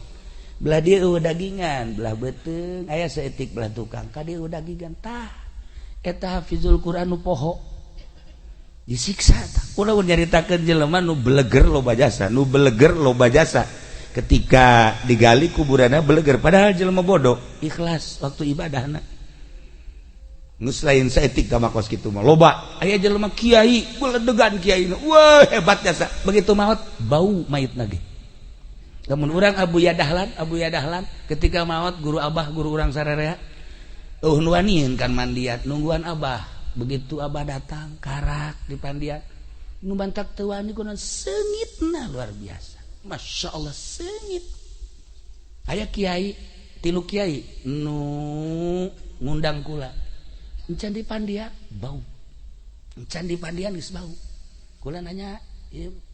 belah dieu eueuh dagingan belah beuteung aya saeutik belah tukang ka dieu eueuh dagingan tah eta hafizul Quran nu poho disiksa tah kunaon nyaritakeun jelema nu beleger loba jasa ketika digali kuburanna beleger padahal jelema bodoh ikhlas waktu ibadahna geus lain saeutik ka makos kitu mah loba aya jelema kiai beledegan kiaina wah hebat jasa begitu maot bau mayitna ge lamun urang Abu Yadahlan ketika maot guru urang sarerea nuanieun kan mandiat nungguan abah begitu abah datang karak di pandiat nu bantak teu wani kunaon seungitna luar biasa masyaallah seungit aya kiai tilu kiai nu ngundang kula encan di pandiat bau encan di pandian geus bau kula nanya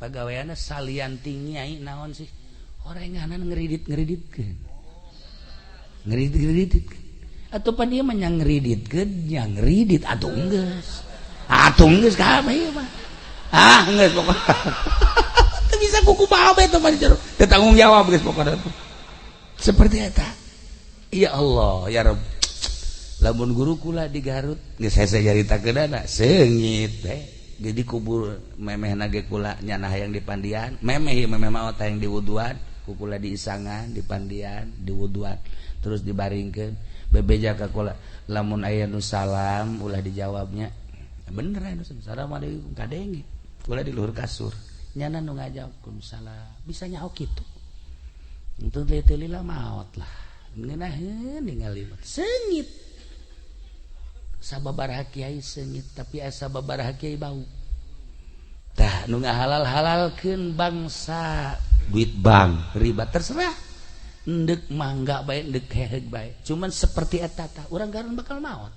pegawaiana salian tinggi naon sih orenganan ngeridit-ngeriditkeun atau pan ieu mah nya ngeridit atuh geus ka ieu mah geus pokokna teu bisa kuku bae teh mah jero teu tanggung jawab geus pokokna seperti eta ya Allah ya Rabb lamun guru kula di Garut geus hese jaritakeunana seungit jadi kubur memehna ge kula nyana hayang di pandian memeh mah hayang di wuduan kukula di isangan di pandian di wuduan terus dibaringkeun bebeja ka kula lamun aya nu salam ulah dijawabnya bener aya nu assalamualaikum kadenge kula di luhur kasur nyana nu ngajawab salam bisa nyaho kitu untuk lila maot lah ngeunaheun ningali seungit sababaraha kiai seungit tapi asa babaraha kiai bau tah nu ngahalal-halalkeun bangsa duit bank riba terserah endek mangga bae endek heheg bae cuman seperti eta tah urang garan bakal maot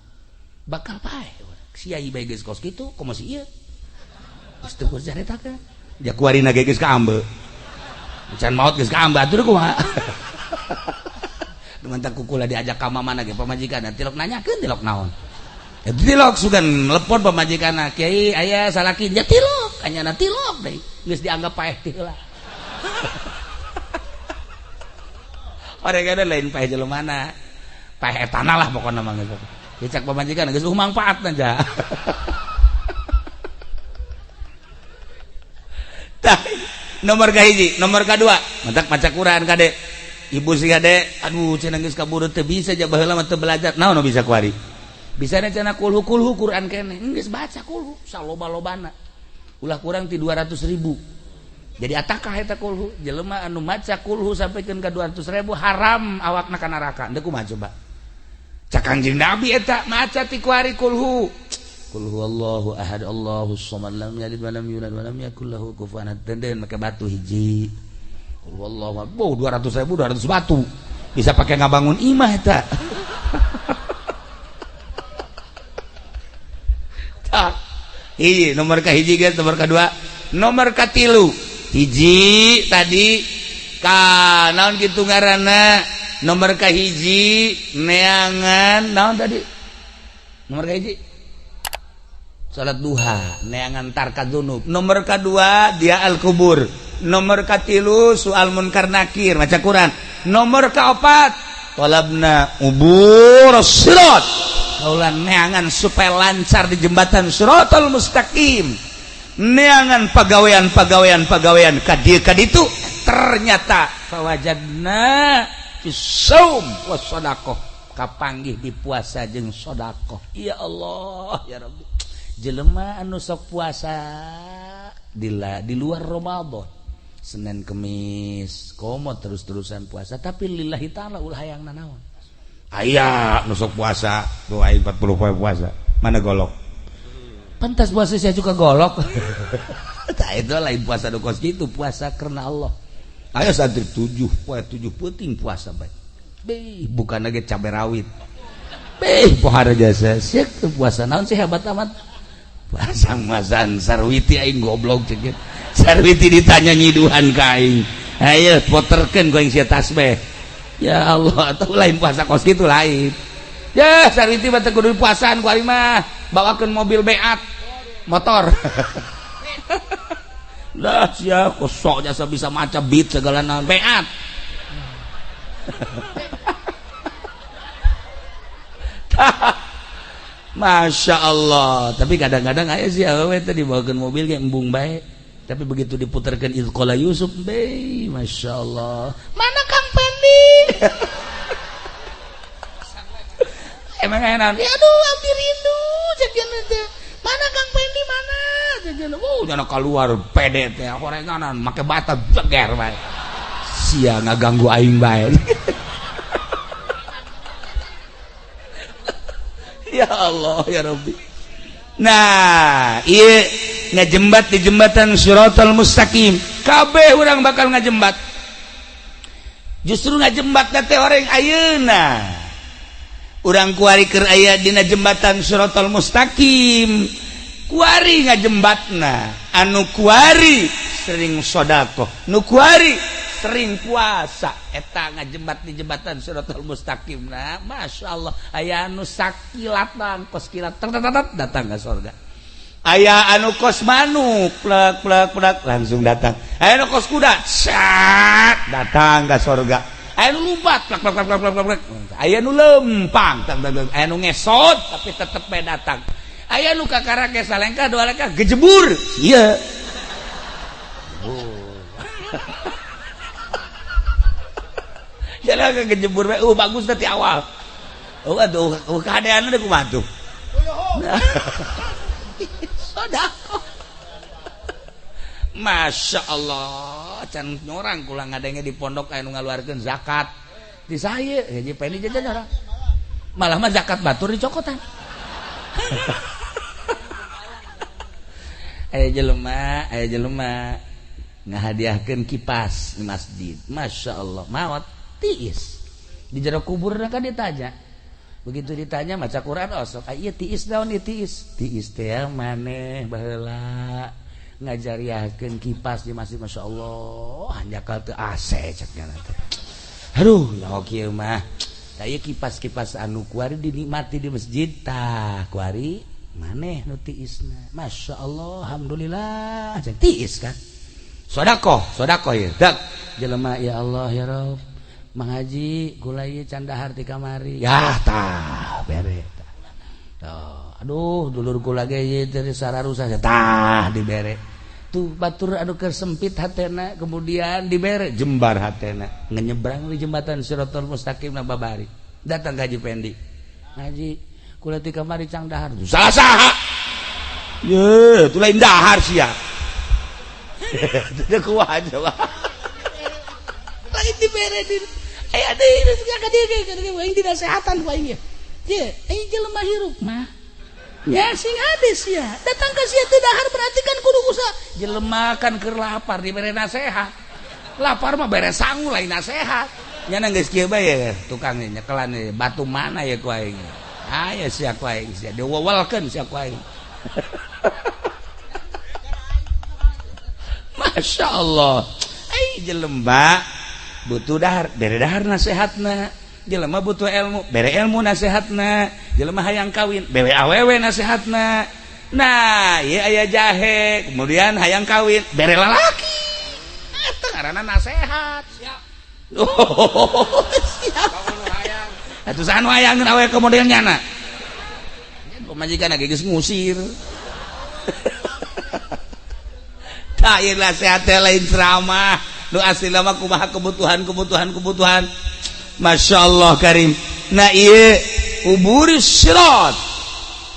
bakal pae siai bae geus kos kitu komo si ieu geus teu kudu caritakeun ja kuarina ge geus kaambe can maot geus kaambe atuh kumaha dengan tak kukula diajak ka mamana ge pamajikan tilok nanyakeun tilok naon tilok sugan telepon pamajikanna kiai aya salaki ya tilok anyana tilok deui geus dianggap paeh ti heula orangana lain paeh jelemana paeh etana lah pokona mah geus cak pamajikan geus mangpaatna ja tah nomor kahiji nomor kadua matak maca Quran kade ibu si kade aduh cenah geus kaburu teu bisa ja baheula mah teu belajar naon bisa kuari bisa cenah kulhu Quran kene geus baca kulhu saloba-lobana ulah kurang ti 200.000 jadi atakah eta kulhu jelema anu maca kulhu sampikeun ka 200.000 haram awakna ka neraka teu kumaha coba cak Kangjeng Nabi eta maca ti kuari kulhu qul huwallahu ahad Allahus samad lam yalid wa lam yulad wa lam yakul lahu kufuwan ahad den make batu hiji qul huwallahu 200.000 200 batu bisa pakai ngabangun imah eta nomor kahiji guys nomor kedua nomor katilu hiji tadi ka naon kitu ngaranna nomor kahiji neangan naon tadi nomor kahiji salat duha neangan tarka dzunub nomor kedua dia al kubur nomor katilu soal munkar nakir maca Quran nomor kaopat talabna ubur sirat kaulan neangan supaya lancar di jembatan Siratal Mustaqim neangan pagawean kaditu ternyata fawajadna fisaum wasodaqoh kapanggih di puasa jeung sodaqoh ya Allah ya Rabbi jelema anu sok puasa di luar Ramadan Senin Kemis komo terus-terusan puasa tapi lillahi ta'ala ulah hayang nanaon aya nu sok puasa tuh aing 40 poe puasa mana golok pantas puasa saya juga golok tah itu lain puasa nu kos kitu puasa karena Allah aya santri 7 poe 7 peuting puasa bae beh bukan lagi cabai rawit beh pohara jasa siek puasa naon sih hebat amat puasa mazan sarwiti aing goblok ceuk sarwiti ditanya nyiduhan ka aing ayo poterkeun ku aing sia tasbih ya Allah atau lain puasa kos gitu lain ya sarwiti mah teu kudu puasaan ku ari mah bawakeun mobil beat motor dah sia kosok jasa bisa maca beat segala naon beat Masya Allah tapi kadang-kadang aya sih awewe teh dibawakeun mobil ge embung bae tapi begitu diputerkeun Izqala Yusuf be Masya Allah mana Kang Pendi emang enak ya aduh abdi rindu jajan teh mana Kang Pendi mana jajan jangan keluar pede teh horenganan make bata jeger bae sia ngaganggu aing bae ya Allah ya Rabbi nah iya ngajembat di jembatan Siratal Mustaqim kabeh urang bakal ngajembat justru ngajembat teh orang ayeuna urang kuari keur aya dina jembatan Siratal Mustaqim kuari ngajembatna anu kuari sering sodako nu kuari sering puasa eta ngajembat di jembatan Siratal Mustaqim. Nah, Masya Allah aya anu sakilat kos kilat datang ke surga. Aya anu kos manuk plek langsung datang. Aya anu kos kuda datang ke surga. Aya nu lumpat plek. Aya nu lempang aya nu ngesot tapi tetep bae datang. Aya nu kakarake salengka dua leka gejebur. Iya. Jalan ke gejebur bae bagus tadi awal. Aduh kahadean deuk kumaha tuh. Sodako. Masya Allah can nyorang kula ngadenge di pondok aya nu ngaluarkeun zakat di saya hiji penny jajan orang malah mah zakat batur dicokotan. Aya jelema ngahadiahkeun kipas di masjid. Masya Allah maot tiis di jero kuburna kan ditanya. Begitu ditanya maca Quran osok ieu tiis daun ieu tiis teh maneh baheula ngajariahkeun kipas di masjid. Masya Allah hanjakal teu AC cekna teh. Aduh ya kieu mah ieu kipas-kipas anu kuari dinikmati di masjid tah kuari maneh nu tiisna. Masya Allah alhamdulillah cek tiis kan sodako ieu dak jelema ya Allah ya Rabb Mang Haji kula ieu can dahar ti kamari ya tah bere tah. Aduh dulur kula ge ieu teh sararusa tah dibere tuh batur anu keur sempit hatena kemudian dibere jembar hatena ngenyebrang di jembatan Siratal Mustaqim na babari datang Haji Pendi. Haji kula ti kamari cang dahar salah saha ye tu lain dahar sia teu kumaha coba lain dibere di aya deui ka dieu aing dinasehatan ku aing ye aing jelema hirup mah ya sing hadis ya datang ke sia teu dahar berarti kan kudu usaha jelema kan keur lapar dibere nasehat lapar mah bere sangu lain nasehat nyana geus kieu bae tukang nyekelan batu mana ya ku aing aya sia ku aing sia diwewelkeun sia ku aing. Masya Allah jelema butuh dahar bere dahar nasehatna jelema butuh ilmu bere ilmu nasehatna jelema hayang kawin bere awewe nasehatna. Nah ieu aya jahe kemudian hayang kawin bere lalaki eta ngaranna nasehat siap. Siap atuh sanu hayangkeun awewe kemudian nyana pamajikan geus ngusir. Tah ieu nasehat teh lain ceramah nu asli mah kumaha kebutuhan. Masya Allah karim. Nah ieu uburi sirat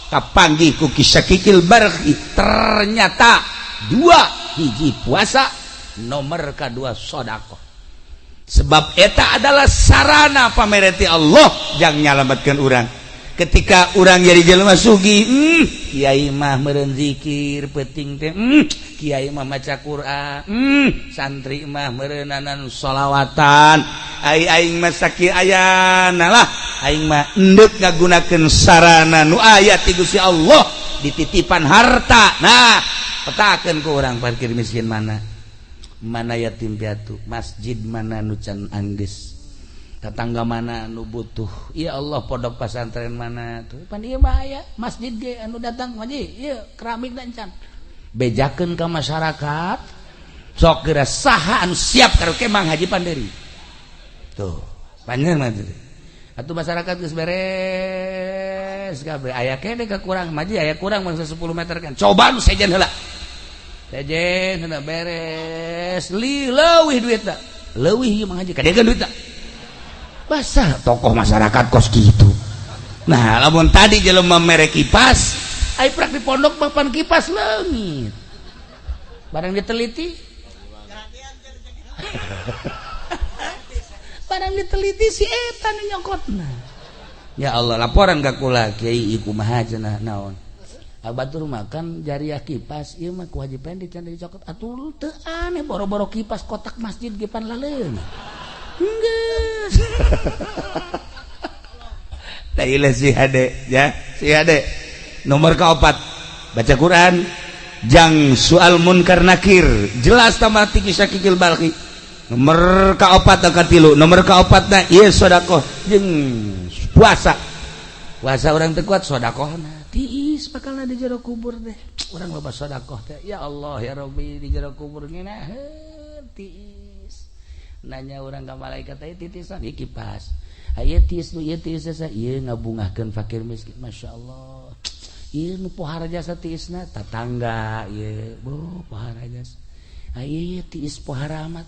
kapanggih ku kisakikil barqi ternyata dua hiji puasa nomor kedua sodako sebab eta adalah sarana pamereti Allah jang nyalametkeun urang ketika urang jadi jelema sugi kiai mah meureun zikir penting teh kiai mah maca Quran santri mah meureunanan sholawatan aing mah sakieu ayana lah aing mah endeup ngagunakeun sarana nu aya ti Gusti Allah dititipan harta. Nah petakeun ku urang parkir miskin mana yatim piatu masjid mana nu can anggeus tetangga mana anu butuh ya Allah pondok pesantren mana tuh pan ieu mah aya masjid ge anu datang Haji ieu keramik dan can bejakeun ka masyarakat sok geura saha anu siap karo Mang Haji Panderi tuh panjeun mah atuh masyarakat geus beres kabeh aya kene kakurang Haji aya kurang mangsa 10 meter kan coba nu sejen heula sejen heula beres leuwih duitna leuwih ieu Mang Haji kadegeun duitna basah tokoh masyarakat kos gitu. Nah lamun tadi jelema mere kipas ai prak di pondok papan kipas leungit barang diteliti barang diteliti si eta nu nyokotna ya Allah laporan ka kula kiai ieu kumaha cenah naon batur makan jariah kipas ieu mah ku Haji Pendi can dicokot atuh teu aneh boro-boro kipas kotak masjid ge pan laleun enggeus. Tah ieu si hade ya si hade nomor kaopat baca Quran jang soal munkar nakir jelas tamati kisah kikil balki nomor kaopat ka tilu nomor kaopatna ieu sedekah jeung puasa orang teu kuat sedekahna tiis bakalna di jero kubur teh urang loba sedekah teh ya Allah ya Rabbi di jero kubur ngeunaheun tiis nanya urang ka malaikat teh titisan ieu kipas aya tiis nu ieu tiis sa ieu ngabungahkeun fakir miskin masyaallah ieu nu pohara jasa tiisna tatangga ieu pohara jasa ieu tiis pohara amat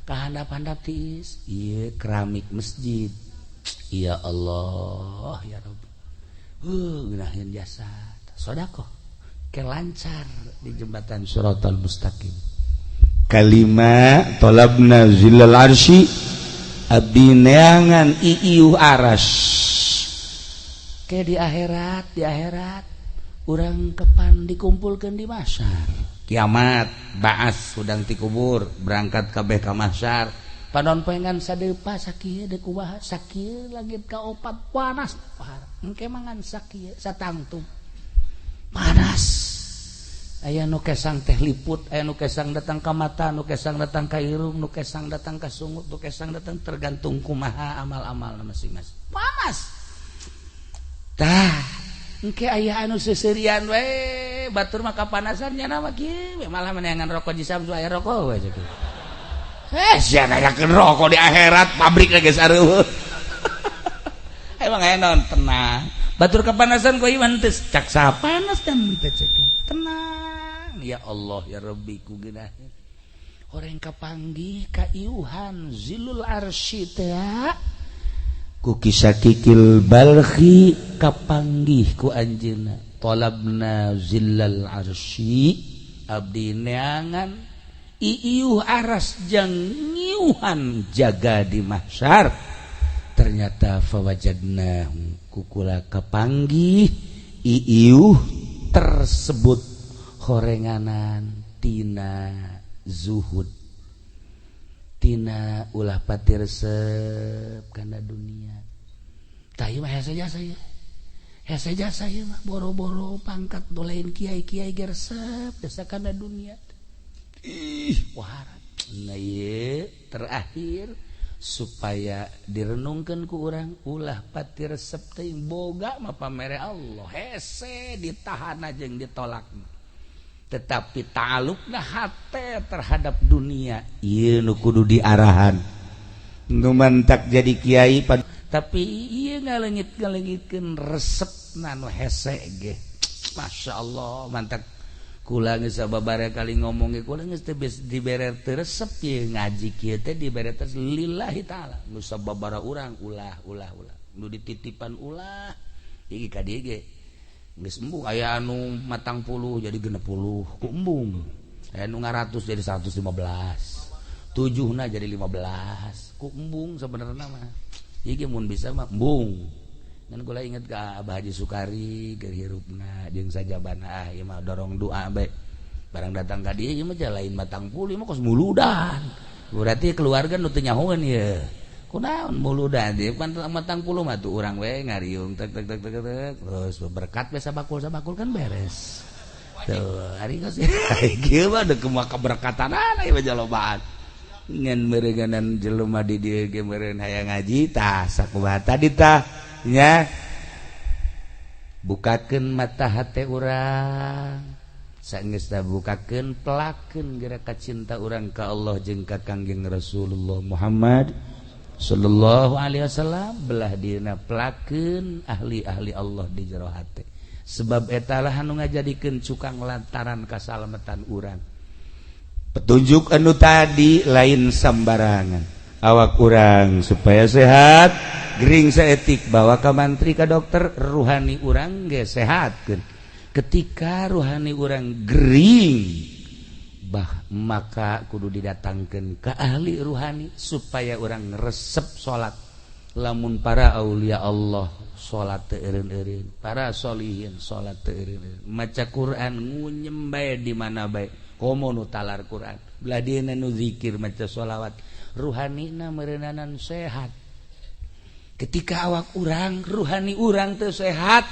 kahandap-handap tiis ieu keramik masjid ya Allah ya Rabbi gunahin jasa sedekah ke lancar di jembatan Shiratal Mustaqim kalima talabna zillal arsy abdi neangan iiuh aras ke di akhirat urang kepan dikumpulkeun di mahsyar kiamat baas udang ti kubur berangkat kabeh ka mahsyar padon pengan sadepa sakieu deuk kumaha sakieu langit kaopat panas pahar engke mangan sakieu satangtum panas aya nu kesang teh liput aya nu kesang datang ka mata nu kesang datang ka irung nu kesang datang ka sungut nu kesang datang tergantung kumaha amal-amalna masing-masing panas tah engke aya anu seuseurean we batur mah kapanasan nya mah kieu malah meneangan rokok di Samsu aya rokok we cek sia nayakeun rokok di akhirat pabrik geus areueuh emang aya naon tenang batur kapanasan ku iman teh cak sapanas kan teh cek tenang ya Allah ya Rabbi ku geunaheun horeng kapanggih ka iuhan zilul arsy teh ku kisah kikil balkhi kapanggih ku anjeunna talabna zillal arsy abdi neangan iiuh aras jang ngiuhan jaga di mahsyar ternyata fawajadna kukula kapanggih iiuh tersebut horenganan tina zuhud tina ulah pati resep kana dunia tah ieu mah hese jasa ieu mah boro-boro pangkat dolein kiai-kiai ge resep dasa kana dunia waharat nah ieu terakhir supaya direnungkeun ku urang ulah pati resep teuing boga mah pamere Allah hese ditahan jeung ditolakna tetapi ta'alluqna hate terhadap dunia ieu nu kudu diarahan nu mantak jadi kiai tapi ieu ngaleungit-ngaleungitkeun resepna nu hese ge masyaallah mantak kula geus sababaraha kali ngomong ge kula geus teu dibere teu resep ye ngaji kieu teh dibere teh lillahi taala nu sababaraha urang ulah nu dititipan ulah iki ka dieu ge geus embung aya anu matang puluh jadi 60 ku embung aya nu 100 jadi 115 7na jadi 15 ku embung sabenerna mah iki mun bisa mah embung dan kula inget ka Abah Haji Sukari keur hirupna jeung sajabana ieu mah dorong doa bae barang datang ka dieu ieu mah lain matang puluh mah kos muludan berarti keluarga nu teu nyahoeun ieu kunaon muludan ieu kan matang puluh mah tuh urang we ngariung tek terus berkat we sabakul kan beres tuh ari geus kieu mah deuk kumaha kaberkatanan ieu mah jalobaan ngan meureunganan jelema di dieu ge meureun hayang ngaji tah sakumaha tadi tah nya bukakeun mata hate urang saenggeus bukakeun pelakeun geura ka cinta urang ka Allah jeung ka Kangjeng Rasulullah Muhammad sallallahu alaihi wasallam belah dieuna pelakeun ahli-ahli Allah di jero hate sebab eta lah anu ngajadikeun cukang lantaran kasalametan urang petunjuk anu tadi lain sambarangan awak urang supaya sehat gering saetik bawa ka mantri ka dokter ruhani urang ge sehatkeun ketika ruhani urang gering maka kudu didatangkeun ka ahli ruhani supaya urang resep salat lamun para aulia Allah salat teu eureun-eureun para sholihin salat teu eureun-eureun maca Quran ngunyem bae di mana bae komo nu talar Quran belah dieuna nu zikir maca sholawat ruhanina meureunanan sehat ketika awak urang ruhani urang teu sehat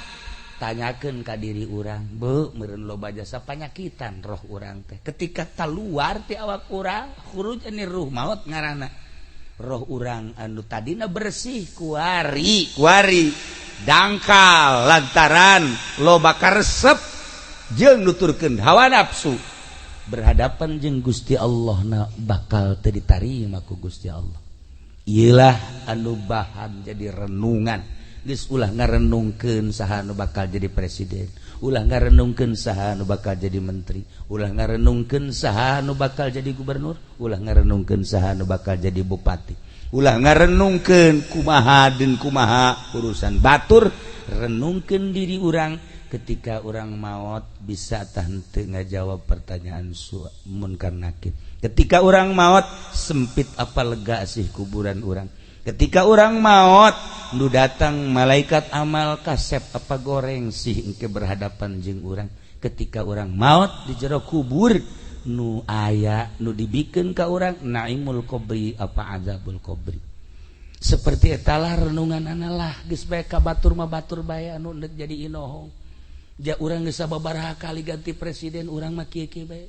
tanyakeun ka diri urang, beuh meureun loba jasa panyakitan roh urang teh. Ketika taluar ti awak urang, khuruj ani ruh maut ngaranna. Roh urang anu tadina bersih kuari dangkal lantaran loba karesep jeung nuturkeun hawa nafsu berhadapan jeung Gusti Allah na bakal teu ditarima ku Gusti Allah. Iyalah anu bahan jadi renungan. Geus ulah ngarenungkeun saha nu bakal jadi presiden, ulah ngarenungkeun saha nu bakal jadi menteri, ulah ngarenungkeun saha nu bakal jadi gubernur, ulah ngarenungkeun saha nu bakal jadi bupati, ulah ngarenungkeun kumaha dan kumaha urusan batur. Renungkeun diri urang ketika urang maot bisa tah henteu ngajawab pertanyaan munkar nakir. Ketika urang maot sempit apa lega sih kuburan urang. Ketika orang maut nu datang malaikat amal kasep apa goreng sih engke berhadapan jeung urang. Ketika orang maut di jero kubur nu aya nu dibikeun ka urang naimul qabri apa azabul qabri. Seperti etalah renungan analah geus bae ka batur mah batur bae anu jadi inohong. Ja urang geus sababaraha kali ganti presiden urang mah kieu-kieu bae.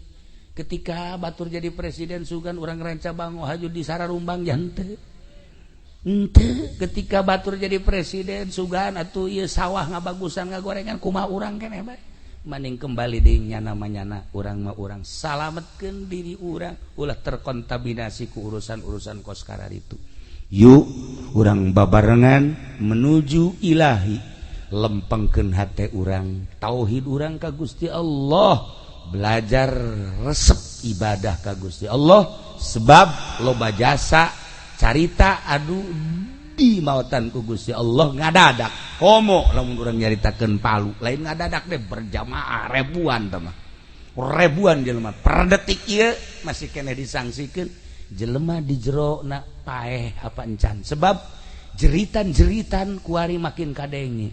Ketika batur jadi presiden sugan urang ranca bango haju di Sararumbang jante. Ente ketika batur jadi presiden sugan atuh ieu sawah ngabagusan ngagorengan kumaha urang keneh bae maning kembali deui nyana urang mah urang salametkeun diri urang ulah terkontaminasi ku urusan-urusan kos karar itu. Yuk urang babarengan menuju ilahi, lempengkeun hate urang tauhid urang ka Gusti Allah, belajar resep ibadah ka Gusti Allah sebab loba jasa carita aduh di mautan ku Gusti Allah ngadadak komo lamun urang nyaritakeun palu lain ngadadak deh berjamaah ribuan jelema per detik ieu masih keneh disangsikeun jelema di jero na paeh apa encan sebab jeritan-jeritan kuari makin kadenge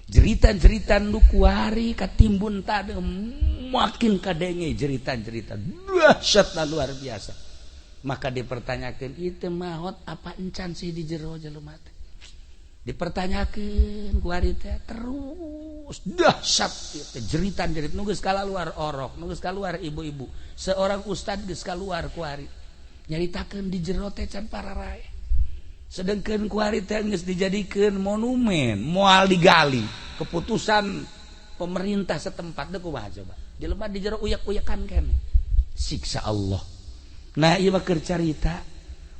jeritan-jeritan nu kuari katimbun tade makin kadenge jeritan-jeritan dahsyat luar biasa. Maka dipertanyakan itu maut apa encan sih di jero jelema teh dipertanyakan kuari teh terus dahsyat itu jeritan-jerit nu geus kaluar orok nu geus kaluar ibu-ibu seorang ustad geus kaluar kuari nyaritakeun di jero teh can pararae sedengkeun kuari teh geus dijadikeun monumen moal digali keputusan pemerintah setempat teh kumaha coba jelema di jero uyak-uyakan keneh siksa Allah. Nah ieu mah keur carita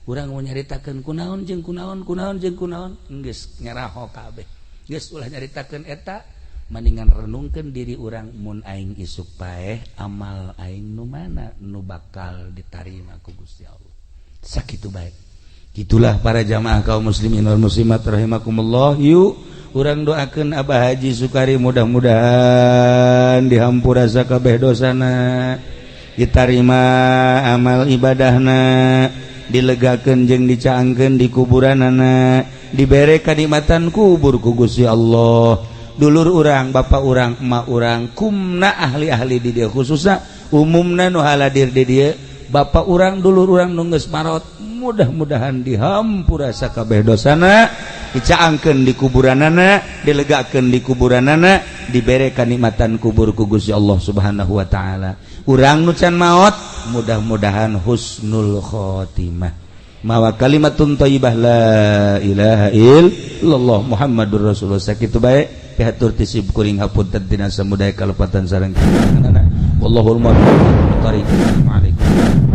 urang mau nyaritakeun kunaon jeung kunaon geus nyaraho kabeh geus ulah nyaritakeun eta mendingan renungkeun diri urang mun aing isuk paeh amal aing nu mana nu bakal ditarima ku Gusti Allah sakitu bae. Itulah para jamaah kaum muslimin wal muslimat rahimakumullah. Yuk urang doakeun Abah Haji Sukari mudah-mudahan dihampura sakabeh dosana, ditarima amal ibadahna, dilegakeun jeung dicaangkeun di kuburanana, dibere kanikmatan kubur ku Gusti Allah. Dulur urang, bapak urang, emak urang, kumna ahli-ahli di dieu khususna umumna nu haladir di dieu, bapak urang, dulur urang nu geus marot, mudah-mudahan dihampura sakabeh dosana, dicaangkeun di kuburanana, dilegakeun di kuburanana, dibere kanikmatan kubur ku Gusti Allah Subhanahu wa taala. Urang nu can maot mudah-mudahan husnul khotimah. Mawa kalimatun thayyibah la ilaha illallah Muhammadur Rasulullah. Sakitu bae pihatur tisib kuring hapunten tina samudaya kalepatan sareng. Wallahul muwaffiq. Waalaikumsalam.